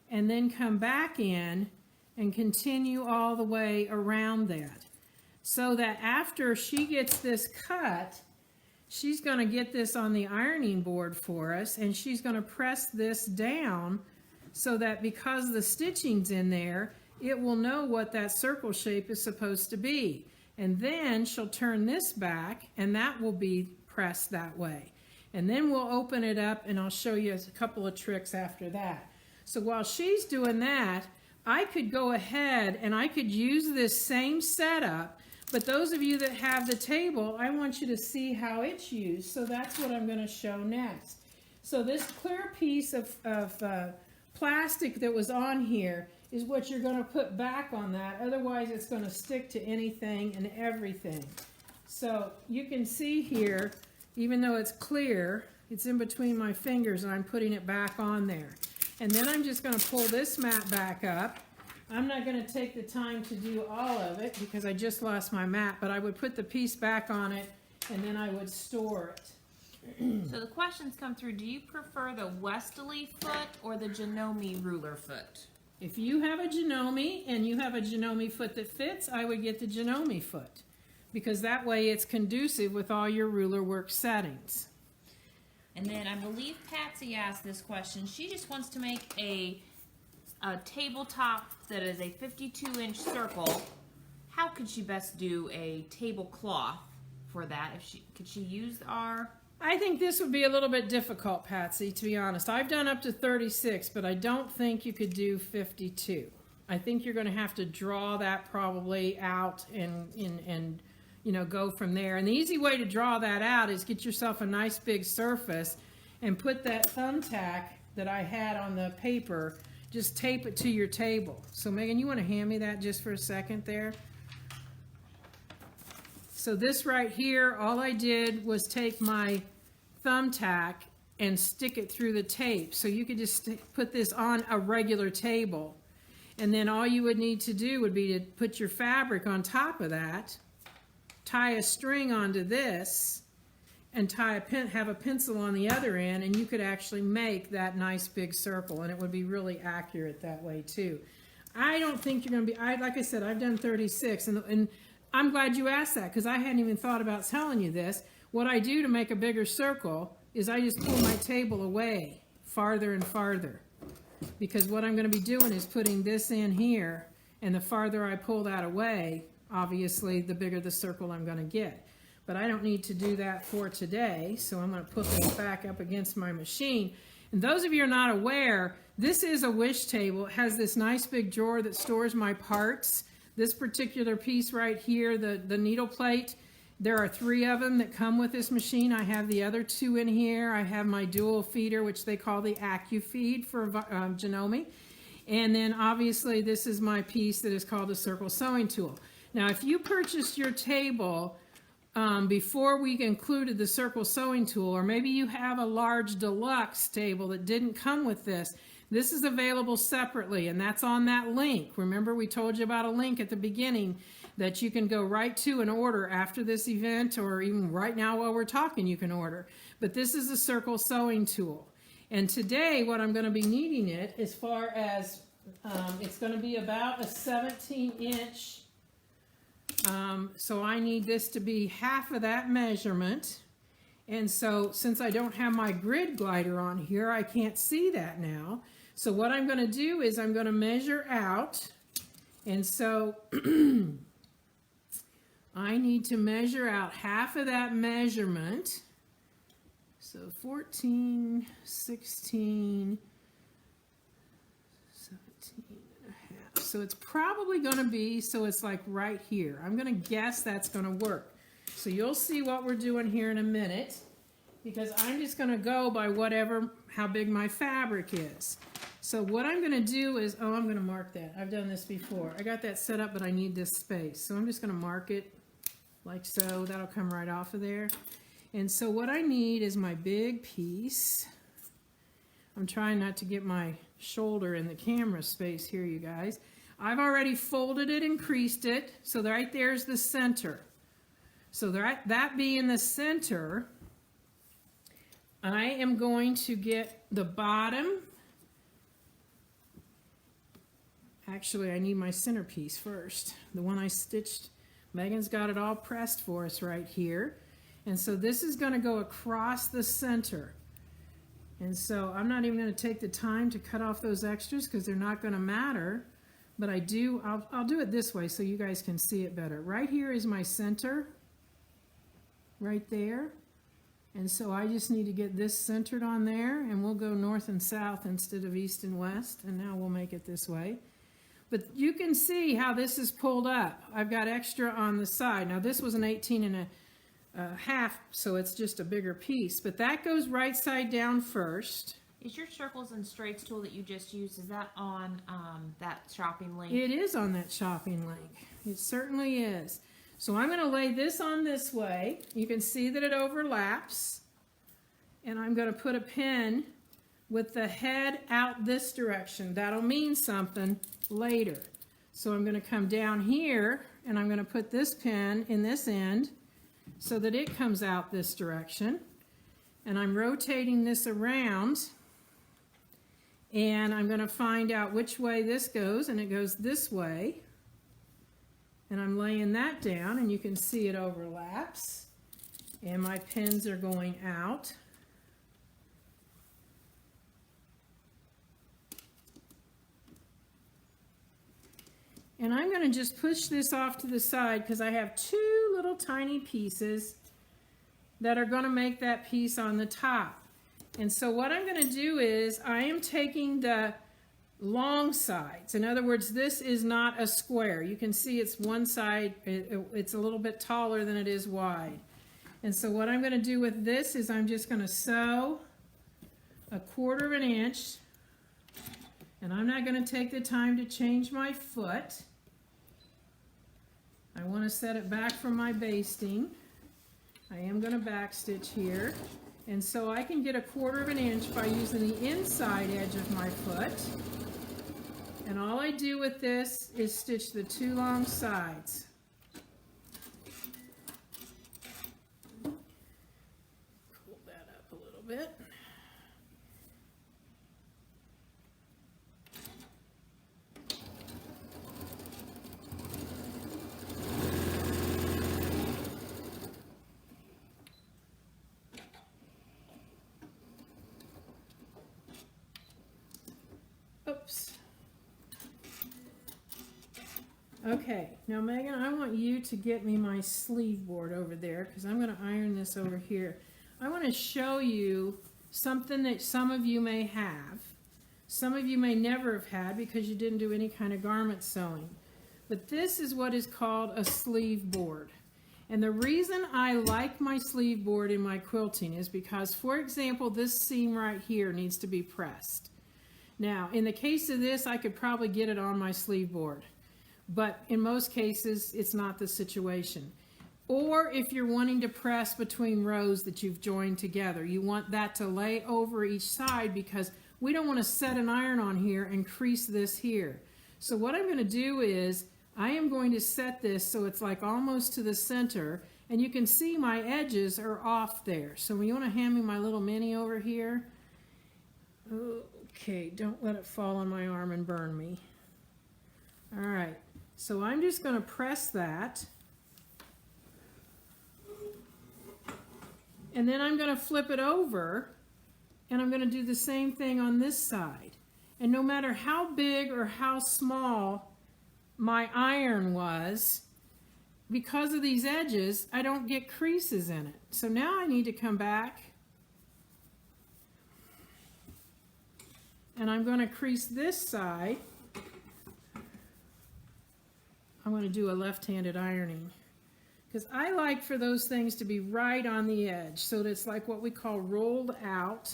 and then come back in and continue all the way around that. So that after she gets this cut, she's going to get this on the ironing board for us, and she's going to press this down so that because the stitching's in there, it will know what that circle shape is supposed to be. And then she'll turn this back, and that will be pressed that way. And then we'll open it up, and I'll show you a couple of tricks after that. So while she's doing that, I could go ahead and I could use this same setup, but those of you that have the table, I want you to see how it's used. So that's what I'm going to show next. So this clear piece of plastic that was on here is what you're going to put back on that. Otherwise, it's going to stick to anything and everything. So you can see here, even though it's clear, it's in between my fingers, and I'm putting it back on there. And then I'm just going to pull this mat back up. I'm not going to take the time to do all of it because I just lost my mat, but I would put the piece back on it and then I would store it. So the questions come through, do you prefer the Westalee foot or the Janome ruler foot? If you have a Janome and you have a Janome foot that fits, I would get the Janome foot because that way it's conducive with all your ruler work settings. And then I believe Patsy asked this question. She just wants to make a tabletop that is a 52-inch circle. How could she best do a tablecloth for that? Could she use our... I think this would be a little bit difficult, Patsy, to be honest. I've done up to 36, but I don't think you could do 52. I think you're going to have to draw that probably out and you know, go from there. And the easy way to draw that out is get yourself a nice big surface and put that thumbtack that I had on the paper, just tape it to your table. So Megan, you want to hand me that just for a second there? So this right here, all I did was take my thumbtack and stick it through the tape. So you could just put this on a regular table. And then all you would need to do would be to put your fabric on top of that, tie a string onto this, and have a pencil on the other end, and you could actually make that nice big circle, and it would be really accurate that way too. I don't think you're going to be, like I said, I've done 36, and I'm glad you asked that because I hadn't even thought about telling you this. What I do to make a bigger circle is I just pull my table away farther and farther, because what I'm going to be doing is putting this in here, and the farther I pull that away, obviously the bigger the circle I'm going to get. But I don't need to do that for today, so I'm going to put this back up against my machine. And those of you who are not aware, this is a wish table. It has this nice big drawer that stores my parts. This particular piece right here, the needle plate, there are 3 of them that come with this machine. I have the other 2 in here. I have my dual feeder, which they call the AccuFeed for Janome. And then obviously this is my piece that is called a circle sewing tool. Now if you purchased your table before we included the circle sewing tool, or maybe you have a large deluxe table that didn't come with this, this is available separately, and that's on that link. Remember, we told you about a link at the beginning that you can go right to and order after this event, or even right now while we're talking, you can order. But this is a circle sewing tool. And today, what I'm going to be needing it as far as, it's going to be about a 17-inch. So I need this to be half of that measurement. And so since I don't have my grid glider on here, I can't see that now. So what I'm going to do is I'm going to measure out. And so I need to measure out half of that measurement. So 14, 16, 17 and a half. So it's probably going to be, so it's like right here. I'm going to guess that's going to work. So you'll see what we're doing here in a minute, because I'm just going to go by how big my fabric is. So what I'm going to do is, I'm going to mark that. I've done this before. I got that set up, but I need this space. So I'm just going to mark it like so. That'll come right off of there. And so what I need is my big piece. I'm trying not to get my shoulder in the camera space here, you guys. I've already folded it and creased it. So right there's the center. So that being the center, I am going to get the bottom. Actually, I need my centerpiece first. The one I stitched. Megan's got it all pressed for us right here. And so this is going to go across the center. And so I'm not even going to take the time to cut off those extras because they're not going to matter. But I'll do it this way so you guys can see it better. Right here is my center. Right there. And so I just need to get this centered on there, and we'll go north and south instead of east and west. And now we'll make it this way. But you can see how this is pulled up. I've got extra on the side. Now this was an 18 and a half, so it's just a bigger piece. But that goes right side down first. Is your circles and straights tool that you just used, is that on that shopping link? It is on that shopping link. It certainly is. So I'm going to lay this on this way. You can see that it overlaps. And I'm going to put a pin with the head out this direction. That'll mean something later. So I'm going to come down here and I'm going to put this pin in this end so that it comes out this direction. And I'm rotating this around and I'm going to find out which way this goes, and it goes this way. And I'm laying that down and you can see it overlaps. And my pins are going out. And I'm going to just push this off to the side because I have two little tiny pieces that are going to make that piece on the top. And so what I'm going to do is I am taking the long sides. In other words, this is not a square. You can see it's one side, it's a little bit taller than it is wide. And so what I'm going to do with this is I'm just going to sew 1/4 of an inch. And I'm not going to take the time to change my foot. I want to set it back from my basting. I am going to back stitch here. And so I can get 1/4 of an inch by using the inside edge of my foot. And all I do with this is stitch the two long sides. Pull that up a little bit. Oops. Okay, now Megan, I want you to get me my sleeve board over there because I'm going to iron this over here. I want to show you something that some of you may have. Some of you may never have had because you didn't do any kind of garment sewing. But this is what is called a sleeve board. And the reason I like my sleeve board in my quilting is because, for example, this seam right here needs to be pressed. Now, in the case of this, I could probably get it on my sleeve board, but in most cases, it's not the situation. Or if you're wanting to press between rows that you've joined together, you want that to lay over each side because we don't want to set an iron on here and crease this here. So what I'm going to do is I am going to set this so it's like almost to the center, and you can see my edges are off there. So when you want to hand me my little mini over here, okay, don't let it fall on my arm and burn me. All right, so I'm just going to press that. And then I'm going to flip it over, and I'm going to do the same thing on this side. And no matter how big or how small my iron was, because of these edges, I don't get creases in it. So now I need to come back, and I'm going to crease this side. I'm going to do a left-handed ironing because I like for those things to be right on the edge so that it's like what we call rolled out.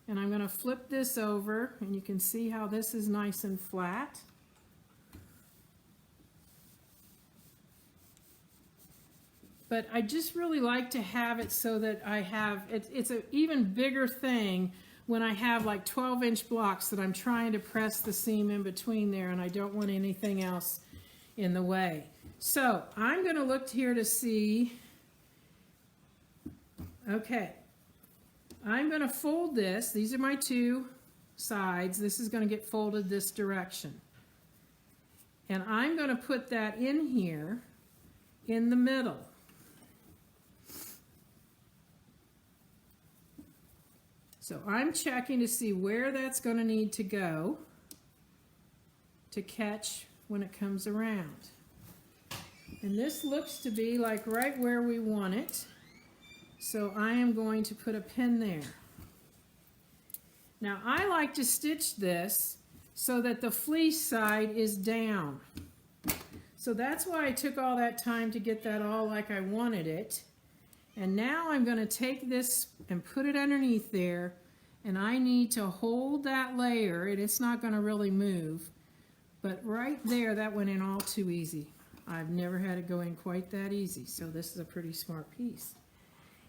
And I'm going to flip this over, and you can see how this is nice and flat. But I just really like to have it so that I have, it's an even bigger thing when I have like 12-inch blocks that I'm trying to press the seam in between there, and I don't want anything else in the way. So I'm going to look here to see, okay, I'm going to fold this. These are my two sides. This is going to get folded this direction. And I'm going to put that in here in the middle. So I'm checking to see where that's going to need to go to catch when it comes around. And this looks to be like right where we want it. So I am going to put a pin there. Now I like to stitch this so that the fleece side is down. So that's why I took all that time to get that all like I wanted it. And now I'm going to take this and put it underneath there, and I need to hold that layer, and it's not going to really move. But right there, that went in all too easy. I've never had it go in quite that easy, so this is a pretty smart piece.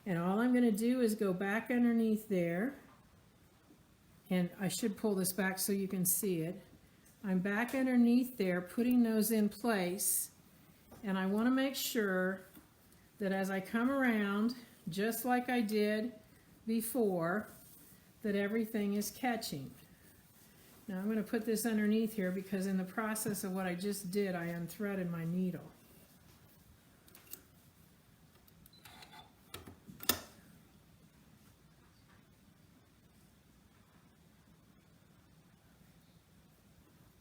And all I'm going to do is go back underneath there, and I should pull this back so you can see it. I'm back underneath there putting those in place, and I want to make sure that as I come around, just like I did before, that everything is catching. Now I'm going to put this underneath here because in the process of what I just did, I unthreaded my needle.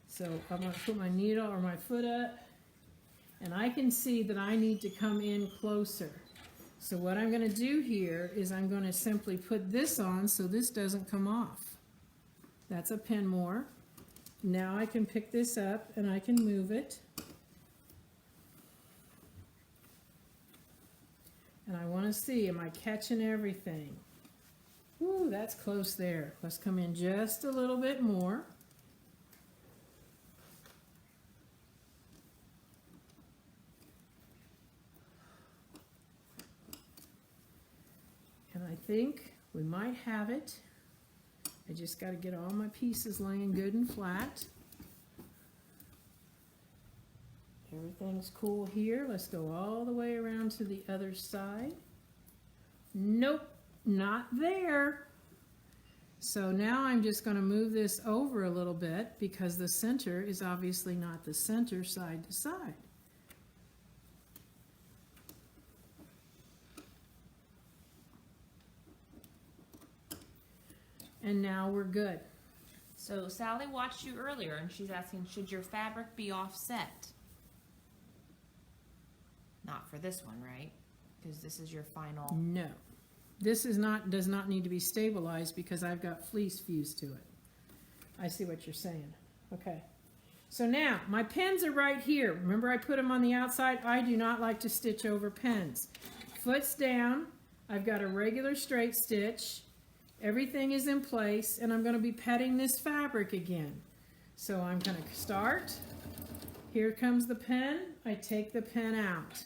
So I'm going to put my needle or my foot up, and I can see that I need to come in closer. So what I'm going to do here is I'm going to simply put this on so this doesn't come off. That's a pin more. Now I can pick this up and I can move it. And I want to see, am I catching everything? Ooh, that's close there. Let's come in just a little bit more. And I think we might have it. I just got to get all my pieces laying good and flat. Everything's cool here. Let's go all the way around to the other side. Nope, not there. So now I'm just going to move this over a little bit because the center is obviously not the center side to side. And now we're good. So Sally watched you earlier and she's asking, should your fabric be offset? Not for this one, right? Because this is your final. No. This is not, does not need to be stabilized because I've got fleece fused to it. I see what you're saying. Okay. So now, my pins are right here. Remember I put them on the outside? I do not like to stitch over pins. Foot's down. I've got a regular straight stitch. Everything is in place, and I'm going to be petting this fabric again. So I'm going to start. Here comes the pin. I take the pin out.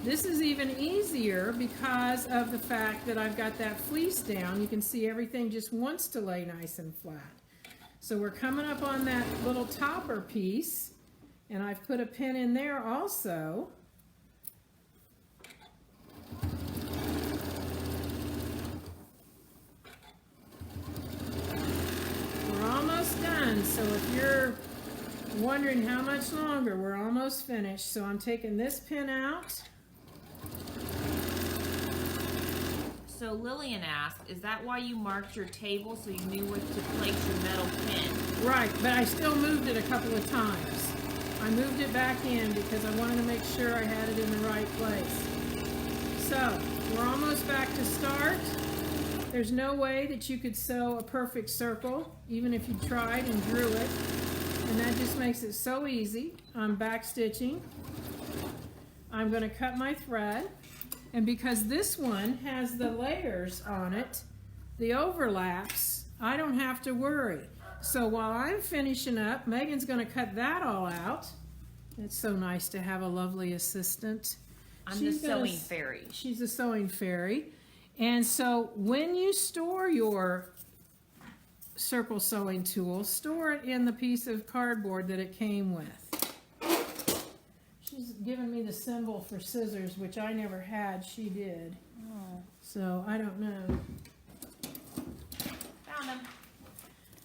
This is even easier because of the fact that I've got that fleece down. You can see everything just wants to lay nice and flat. So we're coming up on that little topper piece, and I've put a pin in there also. So if you're wondering how much longer, we're almost finished. So I'm taking this pin out. So Lillian asked, is that why you marked your table so you knew where to place your metal pin? Right, but I still moved it a couple of times. I moved it back in because I wanted to make sure I had it in the right place. So we're almost back to start. There's no way that you could sew a perfect circle, even if you tried and drew it. And that just makes it so easy. I'm back stitching. I'm going to cut my thread. And because this one has the layers on it, the overlaps, I don't have to worry. So while I'm finishing up, Megan's going to cut that all out. It's so nice to have a lovely assistant. I'm the sewing fairy. She's a sewing fairy. And so when you store your circle sewing tool, store it in the piece of cardboard that it came with. She's given me the symbol for scissors, which I never had. She did. Oh. So I don't know. Found them.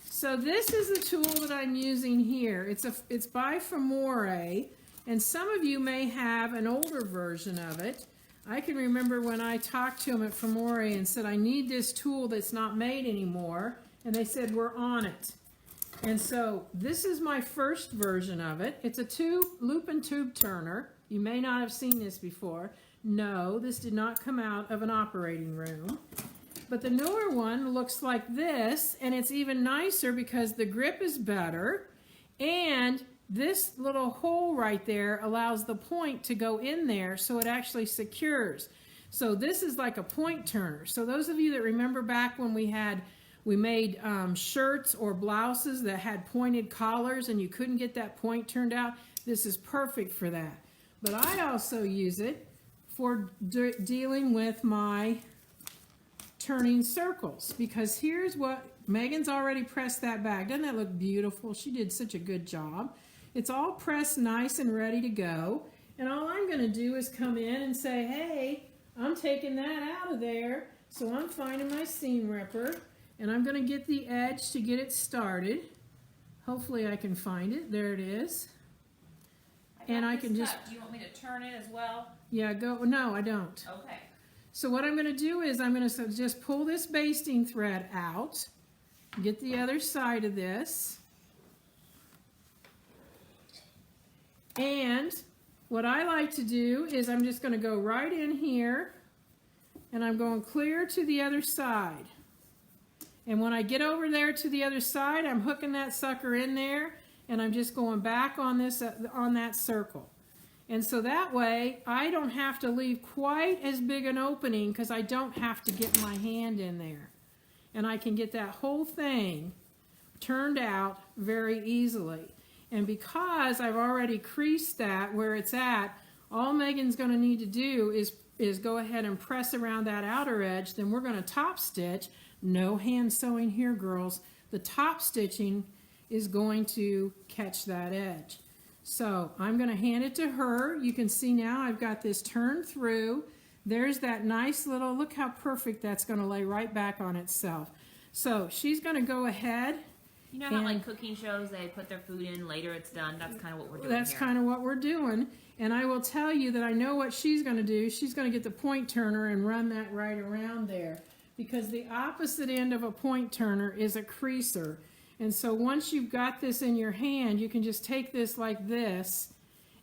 So this is the tool that I'm using here. It's by Famore, and some of you may have an older version of it. I can remember when I talked to them at Famore and said, I need this tool that's not made anymore. And they said, we're on it. And so this is my first version of it. It's a loop and tube turner. You may not have seen this before. No, this did not come out of an operating room. But the newer one looks like this, and it's even nicer because the grip is better. And this little hole right there allows the point to go in there so it actually secures. So this is like a point turner. So those of you that remember back when we made shirts or blouses that had pointed collars and you couldn't get that point turned out, this is perfect for that. But I also use it for dealing with my turning circles, because here's what Megan's already pressed that back. Doesn't that look beautiful? She did such a good job. It's all pressed nice and ready to go. And all I'm going to do is come in and say, hey, I'm taking that out of there. So I'm finding my seam ripper, and I'm going to get the edge to get it started. Hopefully I can find it. There it is. And I can just... Do you want me to turn it as well? Yeah, go. No, I don't. Okay. So what I'm going to do is I'm going to just pull this basting thread out, get the other side of this, and what I like to do is I'm just going to go right in here, and I'm going clear to the other side. And when I get over there to the other side, I'm hooking that sucker in there, and I'm just going back on this on that circle. And so that way, I don't have to leave quite as big an opening because I don't have to get my hand in there. And I can get that whole thing turned out very easily. And because I've already creased that where it's at, all Megan's going to need to do is go ahead and press around that outer edge. Then we're going to top stitch. No hand sewing here, girls. The top stitching is going to catch that edge. So I'm going to hand it to her. You can see now I've got this turned through. There's that nice little, look how perfect that's going to lay right back on itself. So she's going to go ahead. You know how like cooking shows, they put their food in, later it's done? That's kind of what we're doing That's here. kind of what we're doing. And I will tell you that I know what she's going to do. She's going to get the point turner and run that right around there. Because the opposite end of a point turner is a creaser. And so once you've got this in your hand, you can just take this like this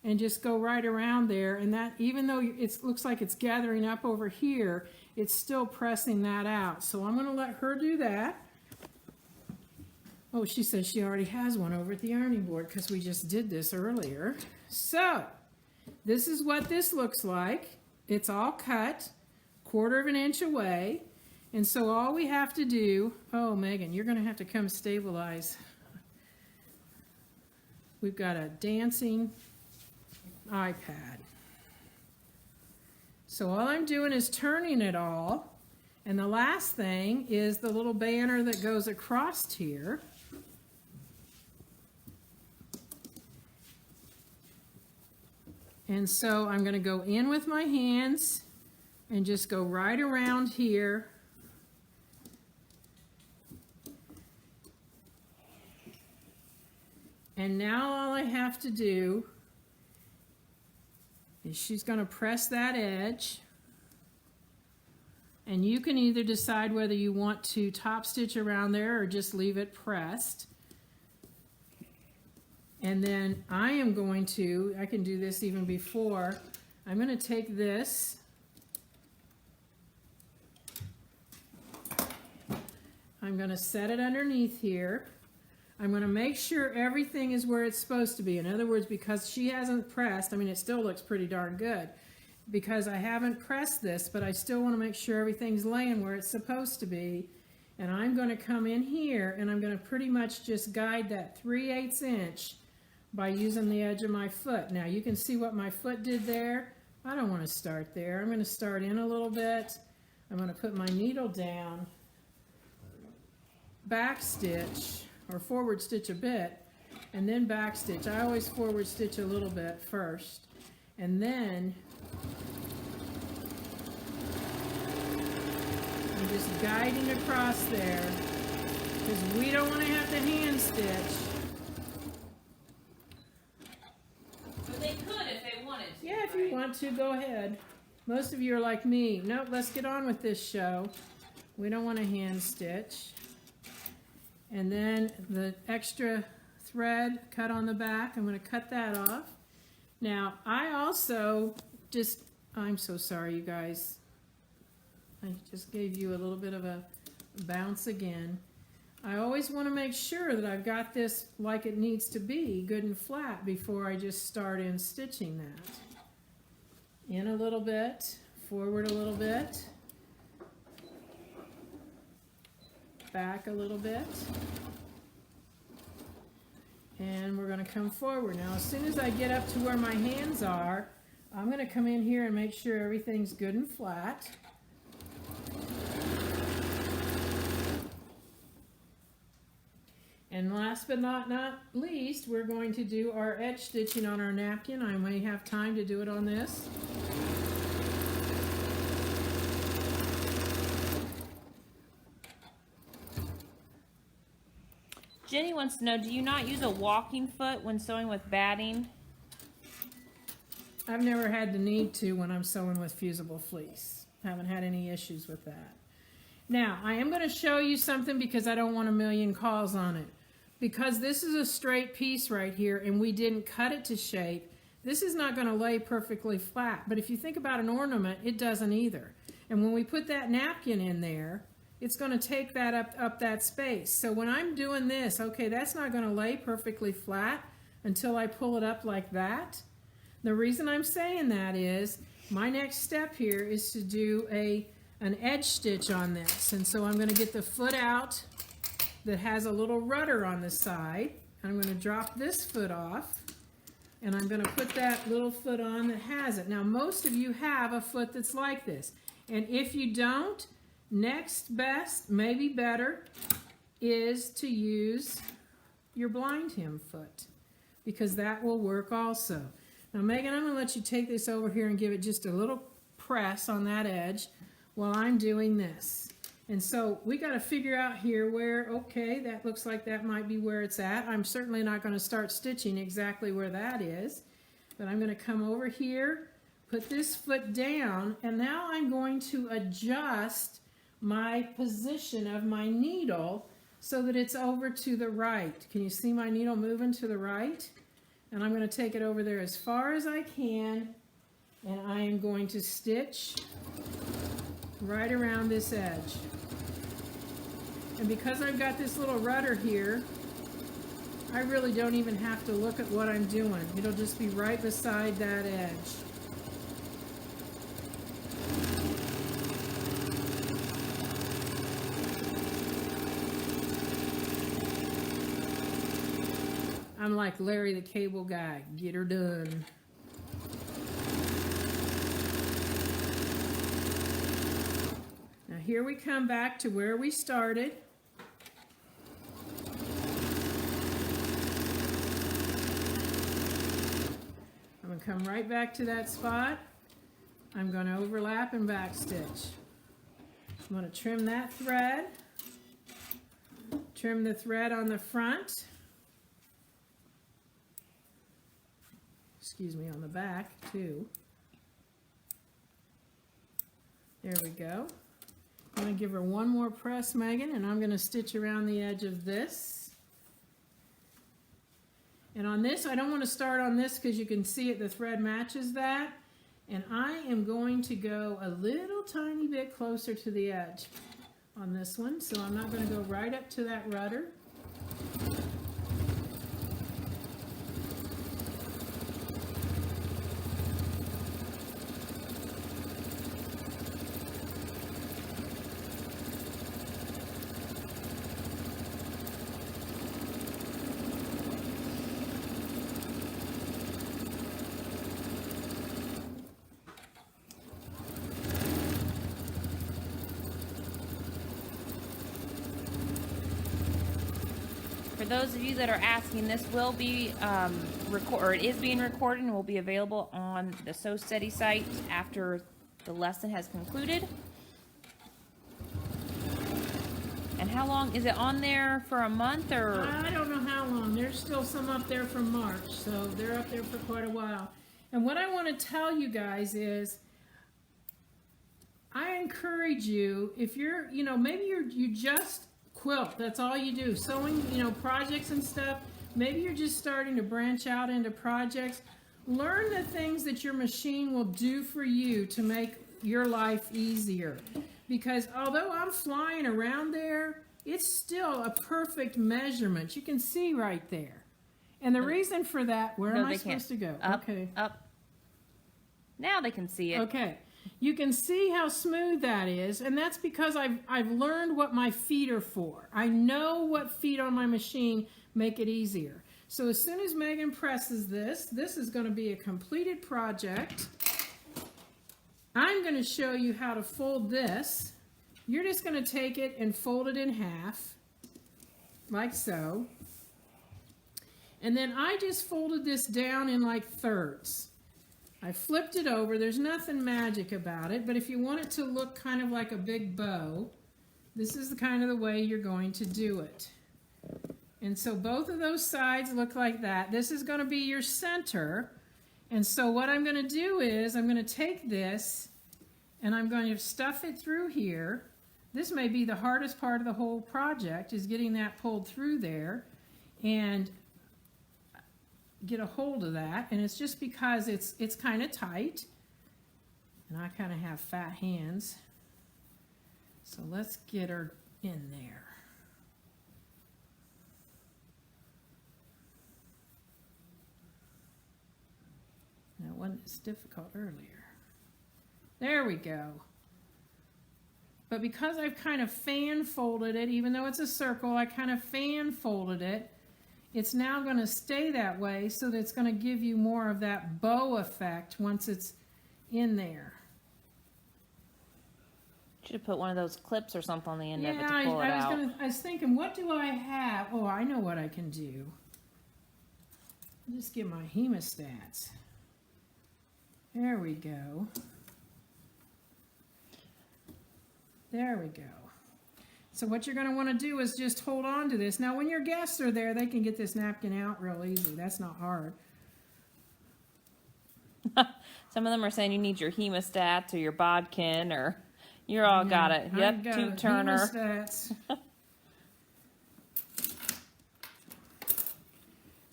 and just go right around there. And that, even though it looks like it's gathering up over here, it's still pressing that out. So I'm going to let her do that. Oh, she says she already has one over at the ironing board because we just did this earlier. So this is what this looks like. It's all cut, 1/4 inch away. And so all we have to do, oh, Megan, you're going to have to come stabilize. We've got a dancing iPad. So all I'm doing is turning it all. And the last thing is the little banner that goes across here. And so I'm going to go in with my hands and just go right around here. And now all I have to do is she's going to press that edge. And you can either decide whether you want to top stitch around there or just leave it pressed. And then I am going to, I can do this even before, I'm going to take this, I'm going to set it underneath here. I'm going to make sure everything is where it's supposed to be. In other words, because she hasn't pressed, I mean, it still looks pretty darn good. Because I haven't pressed this, but I still want to make sure everything's laying where it's supposed to be. And I'm going to come in here and I'm going to pretty much just guide that 3/8 inch by using the edge of my foot. Now you can see what my foot did there. I don't want to start there. I'm going to start in a little bit. I'm going to put my needle down, back stitch, or forward stitch a bit, and then back stitch. I always forward stitch a little bit first, and then I'm just guiding across there because we don't want to have to hand stitch. But they could if they wanted to. Yeah, if you want to, go ahead. Most of you are like me. Nope, let's get on with this show. We don't want to hand stitch. And then the extra thread cut on the back, I'm going to cut that off. Now, I also just, I'm so sorry, you guys. I just gave you a little bit of a bounce again. I always want to make sure that I've got this like it needs to be, good and flat, before I just start in stitching that. In a little bit, forward a little bit, back a little bit, and we're going to come forward. Now as soon as I get up to where my hands are, I'm going to come in here and make sure everything's good and flat. And last but not least, we're going to do our edge stitching on our napkin. I may have time to do it on this. Jenny wants to know, do you not use a walking foot when sewing with batting? I've never had the need to when I'm sewing with fusible fleece. Haven't had any issues with that. Now, I am going to show you something because I don't want a million calls on it. Because this is a straight piece right here and we didn't cut it to shape, this is not going to lay perfectly flat. But if you think about an ornament, it doesn't either. And when we put that napkin in there, it's going to take that up that space. So when I'm doing this, okay, that's not going to lay perfectly flat until I pull it up like that. The reason I'm saying that is my next step here is to do an edge stitch on this. And so I'm going to get the foot out that has a little rudder on the side. I'm going to drop this foot off and I'm going to put that little foot on that has it. Now most of you have a foot that's like this, and if you don't, next best, maybe better, is to use your blind hem foot, because that will work also. Now Megan, I'm going to let you take this over here and give it just a little press on that edge while I'm doing this. And so we got to figure out here where, okay, that looks like that might be where it's at. I'm certainly not going to start stitching exactly where that is, but I'm going to come over here, put this foot down, and now I'm going to adjust my position of my needle so that it's over to the right. Can you see my needle moving to the right? And I'm going to take it over there as far as I can, and I am going to stitch right around this edge. And because I've got this little rudder here, I really don't even have to look at what I'm doing. It'll just be right beside that edge. I'm like Larry the Cable Guy, get her done. Now here we come back to where we started. I'm going to come right back to that spot. I'm going to overlap and back stitch. I'm going to trim that thread. Trim the thread on the front. Excuse me, on the back too. There we go. I'm going to give her one more press, Megan, and I'm going to stitch around the edge of this. And on this, I don't want to start on this because you can see it, the thread matches that. And I am going to go a little tiny bit closer to the edge on this one. So I'm not going to go right up to that rudder. For those of you that are asking, this will be it is being recorded and will be available on the Sew Steady site after the lesson has concluded. And how long is it on there, for a month or? I don't know how long. There's still some up there from March, so they're up there for quite a while. And what I want to tell you guys is, I encourage you, if you're, maybe you just quilt, that's all you do, sewing, projects and stuff, maybe you're just starting to branch out into projects, learn the things that your machine will do for you to make your life easier. Because although I'm flying around there, it's still a perfect measurement. You can see right there. And the reason for that, where am I supposed to go? Up, okay. Up. Now they can see it. Okay. You can see how smooth that is, and that's because I've learned what my feet are for. I know what feet on my machine make it easier. So as soon as Megan presses this, this is going to be a completed project. I'm going to show you how to fold this. You're just going to take it and fold it in half, like so. And then I just folded this down in like thirds. I flipped it over. There's nothing magic about it, but if you want it to look kind of like a big bow, this is the kind of the way you're going to do it. And so both of those sides look like that. This is going to be your center. And so what I'm going to do is I'm going to take this and I'm going to stuff it through here. This may be the hardest part of the whole project, is getting that pulled through there and get a hold of that. And it's just because it's kind of tight and I kind of have fat hands. So let's get her in there. Now, it wasn't as difficult earlier. There we go. But because I've kind of fan folded it, even though it's a circle, I kind of fan folded it, it's now going to stay that way so that it's going to give you more of that bow effect once it's in there. Should have put one of those clips or something on the end of it to Yeah, pull it out. I was thinking, what do I have? Oh, I know what I can do. Just get my hemostats. There we go. There we go. So what you're going to want to do is just hold on to this. Now when your guests are there, they can get this napkin out real easy. That's not hard. Some of them are saying you need your hemostats or your bodkin, or you're all got it. Yep, tube turner. Hemostats.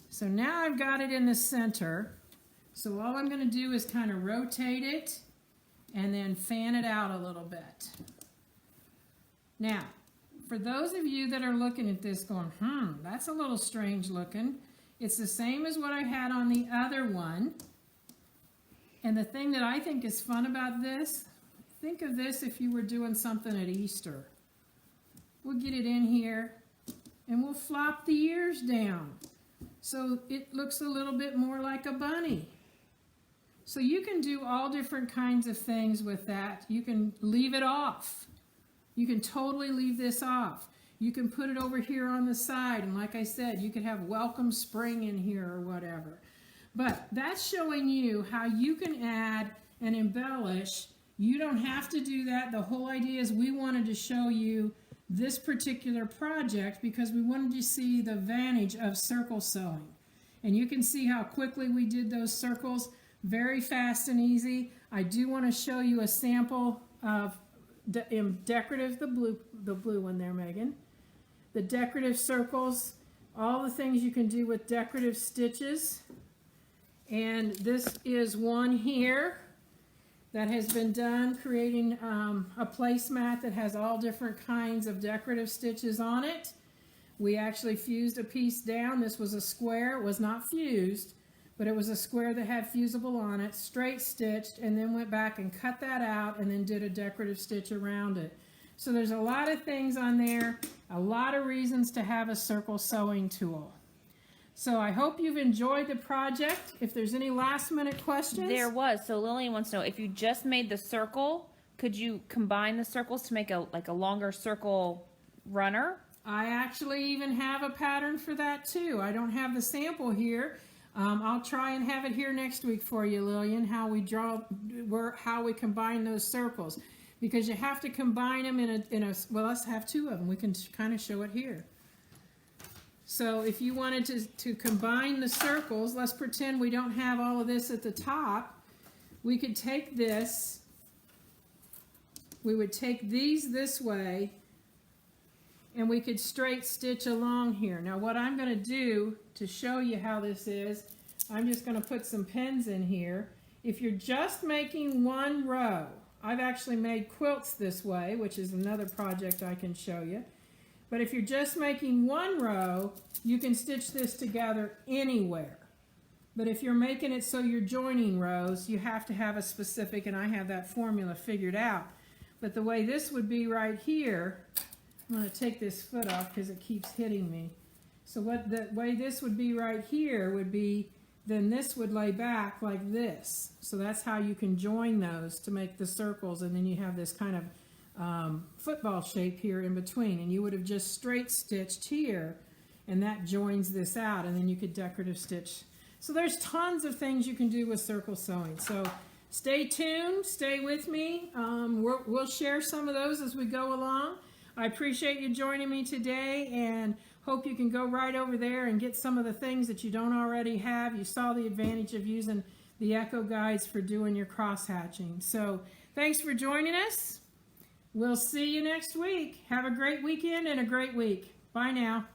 So now I've got it in the center. So all I'm going to do is kind of rotate it and then fan it out a little bit. Now, for those of you that are looking at this going, that's a little strange looking. It's the same as what I had on the other one. And the thing that I think is fun about this, think of this if you were doing something at Easter. We'll get it in here and we'll flop the ears down so it looks a little bit more like a bunny. So you can do all different kinds of things with that. You can leave it off. You can totally leave this off. You can put it over here on the side, and like I said, you could have welcome spring in here or whatever. But that's showing you how you can add and embellish. You don't have to do that. The whole idea is we wanted to show you this particular project because we wanted to see the advantage of circle sewing. And you can see how quickly we did those circles, very fast and easy. I do want to show you a sample of decorative, the blue one there, Megan. The decorative circles, all the things you can do with decorative stitches. And this is one here that has been done creating a placemat that has all different kinds of decorative stitches on it. We actually fused a piece down. This was a square. It was not fused, but it was a square that had fusible on it, straight stitched, and then went back and cut that out and then did a decorative stitch around it. So there's a lot of things on there, a lot of reasons to have a circle sewing tool. So I hope you've enjoyed the project. If there's any last minute questions. There was. So Lillian wants to know, if you just made the circle, could you combine the circles to make a longer circle runner? I actually even have a pattern for that too. I don't have the sample here. I'll try and have it here next week for you, Lillian, how we combine those circles. Because you have to combine them well, let's have two of them. We can kind of show it here. So if you wanted to combine the circles, let's pretend we don't have all of this at the top. We could take this, we would take these this way, and we could straight stitch along here. Now what I'm going to do to show you how this is, I'm just going to put some pins in here. If you're just making one row, I've actually made quilts this way, which is another project I can show you. But if you're just making one row, you can stitch this together anywhere. But if you're making it so you're joining rows, you have to have a specific, and I have that formula figured out. But the way this would be right here, I'm going to take this foot off because it keeps hitting me. So the way this would be right here would be, then this would lay back like this. So that's how you can join those to make the circles, and then you have this kind of football shape here in between, and you would have just straight stitched here and that joins this out, and then you could decorative stitch. So there's tons of things you can do with circle sewing. So stay tuned, stay with me. We'll share some of those as we go along. I appreciate you joining me today, and hope you can go right over there and get some of the things that you don't already have. You saw the advantage of using the Echo guides for doing your cross hatching. So thanks for joining us. We'll see you next week. Have a great weekend and a great week. Bye now.